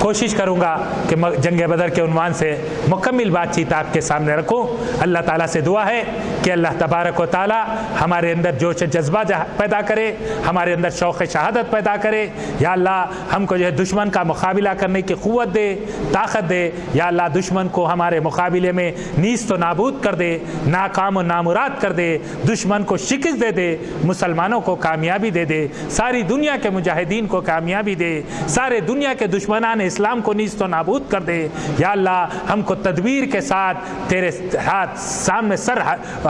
کوشش کروں گا کہ جنگ بدر کے عنوان سے مکمل بات چیت آپ کے سامنے رکھوں. اللہ تعالیٰ سے دعا ہے کہ اللہ تبارک و تعالیٰ ہمارے اندر جوش جذبہ پیدا کرے، ہمارے اندر شوق شہادت پیدا کرے. یا اللہ ہم کو جو ہے دشمن کا مقابلہ کرنے کی قوت دے، طاقت دے. یا اللہ دشمن کو ہمارے مقابلے میں نیست و نابود کر دے، ناکام و نامراد کر دے، دشمن کو شکست دے دے، مسلمانوں کو کامیابی دے دے، ساری دنیا کے مجاہدین کو کامیابی دے، سارے دنیا کے دشمنان اسلام کو نیست و نابود کر دے. یا اللہ ہم کو تدبیر کے ساتھ تیرے ہاتھ سامنے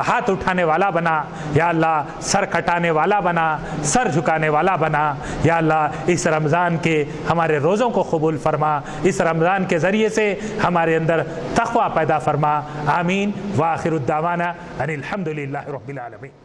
ہاتھ اٹھانے والا بنا. یا اللہ سر کٹانے والا بنا، سر جھکانے والا بنا. یا اللہ اس رمضان کے ہمارے روزوں کو قبول فرما، اس رمضان کے ذریعے سے ہمارے اندر تقوی پیدا فرما. آمین. وآخر الدعوانا ان الحمد للہ رب العالمین.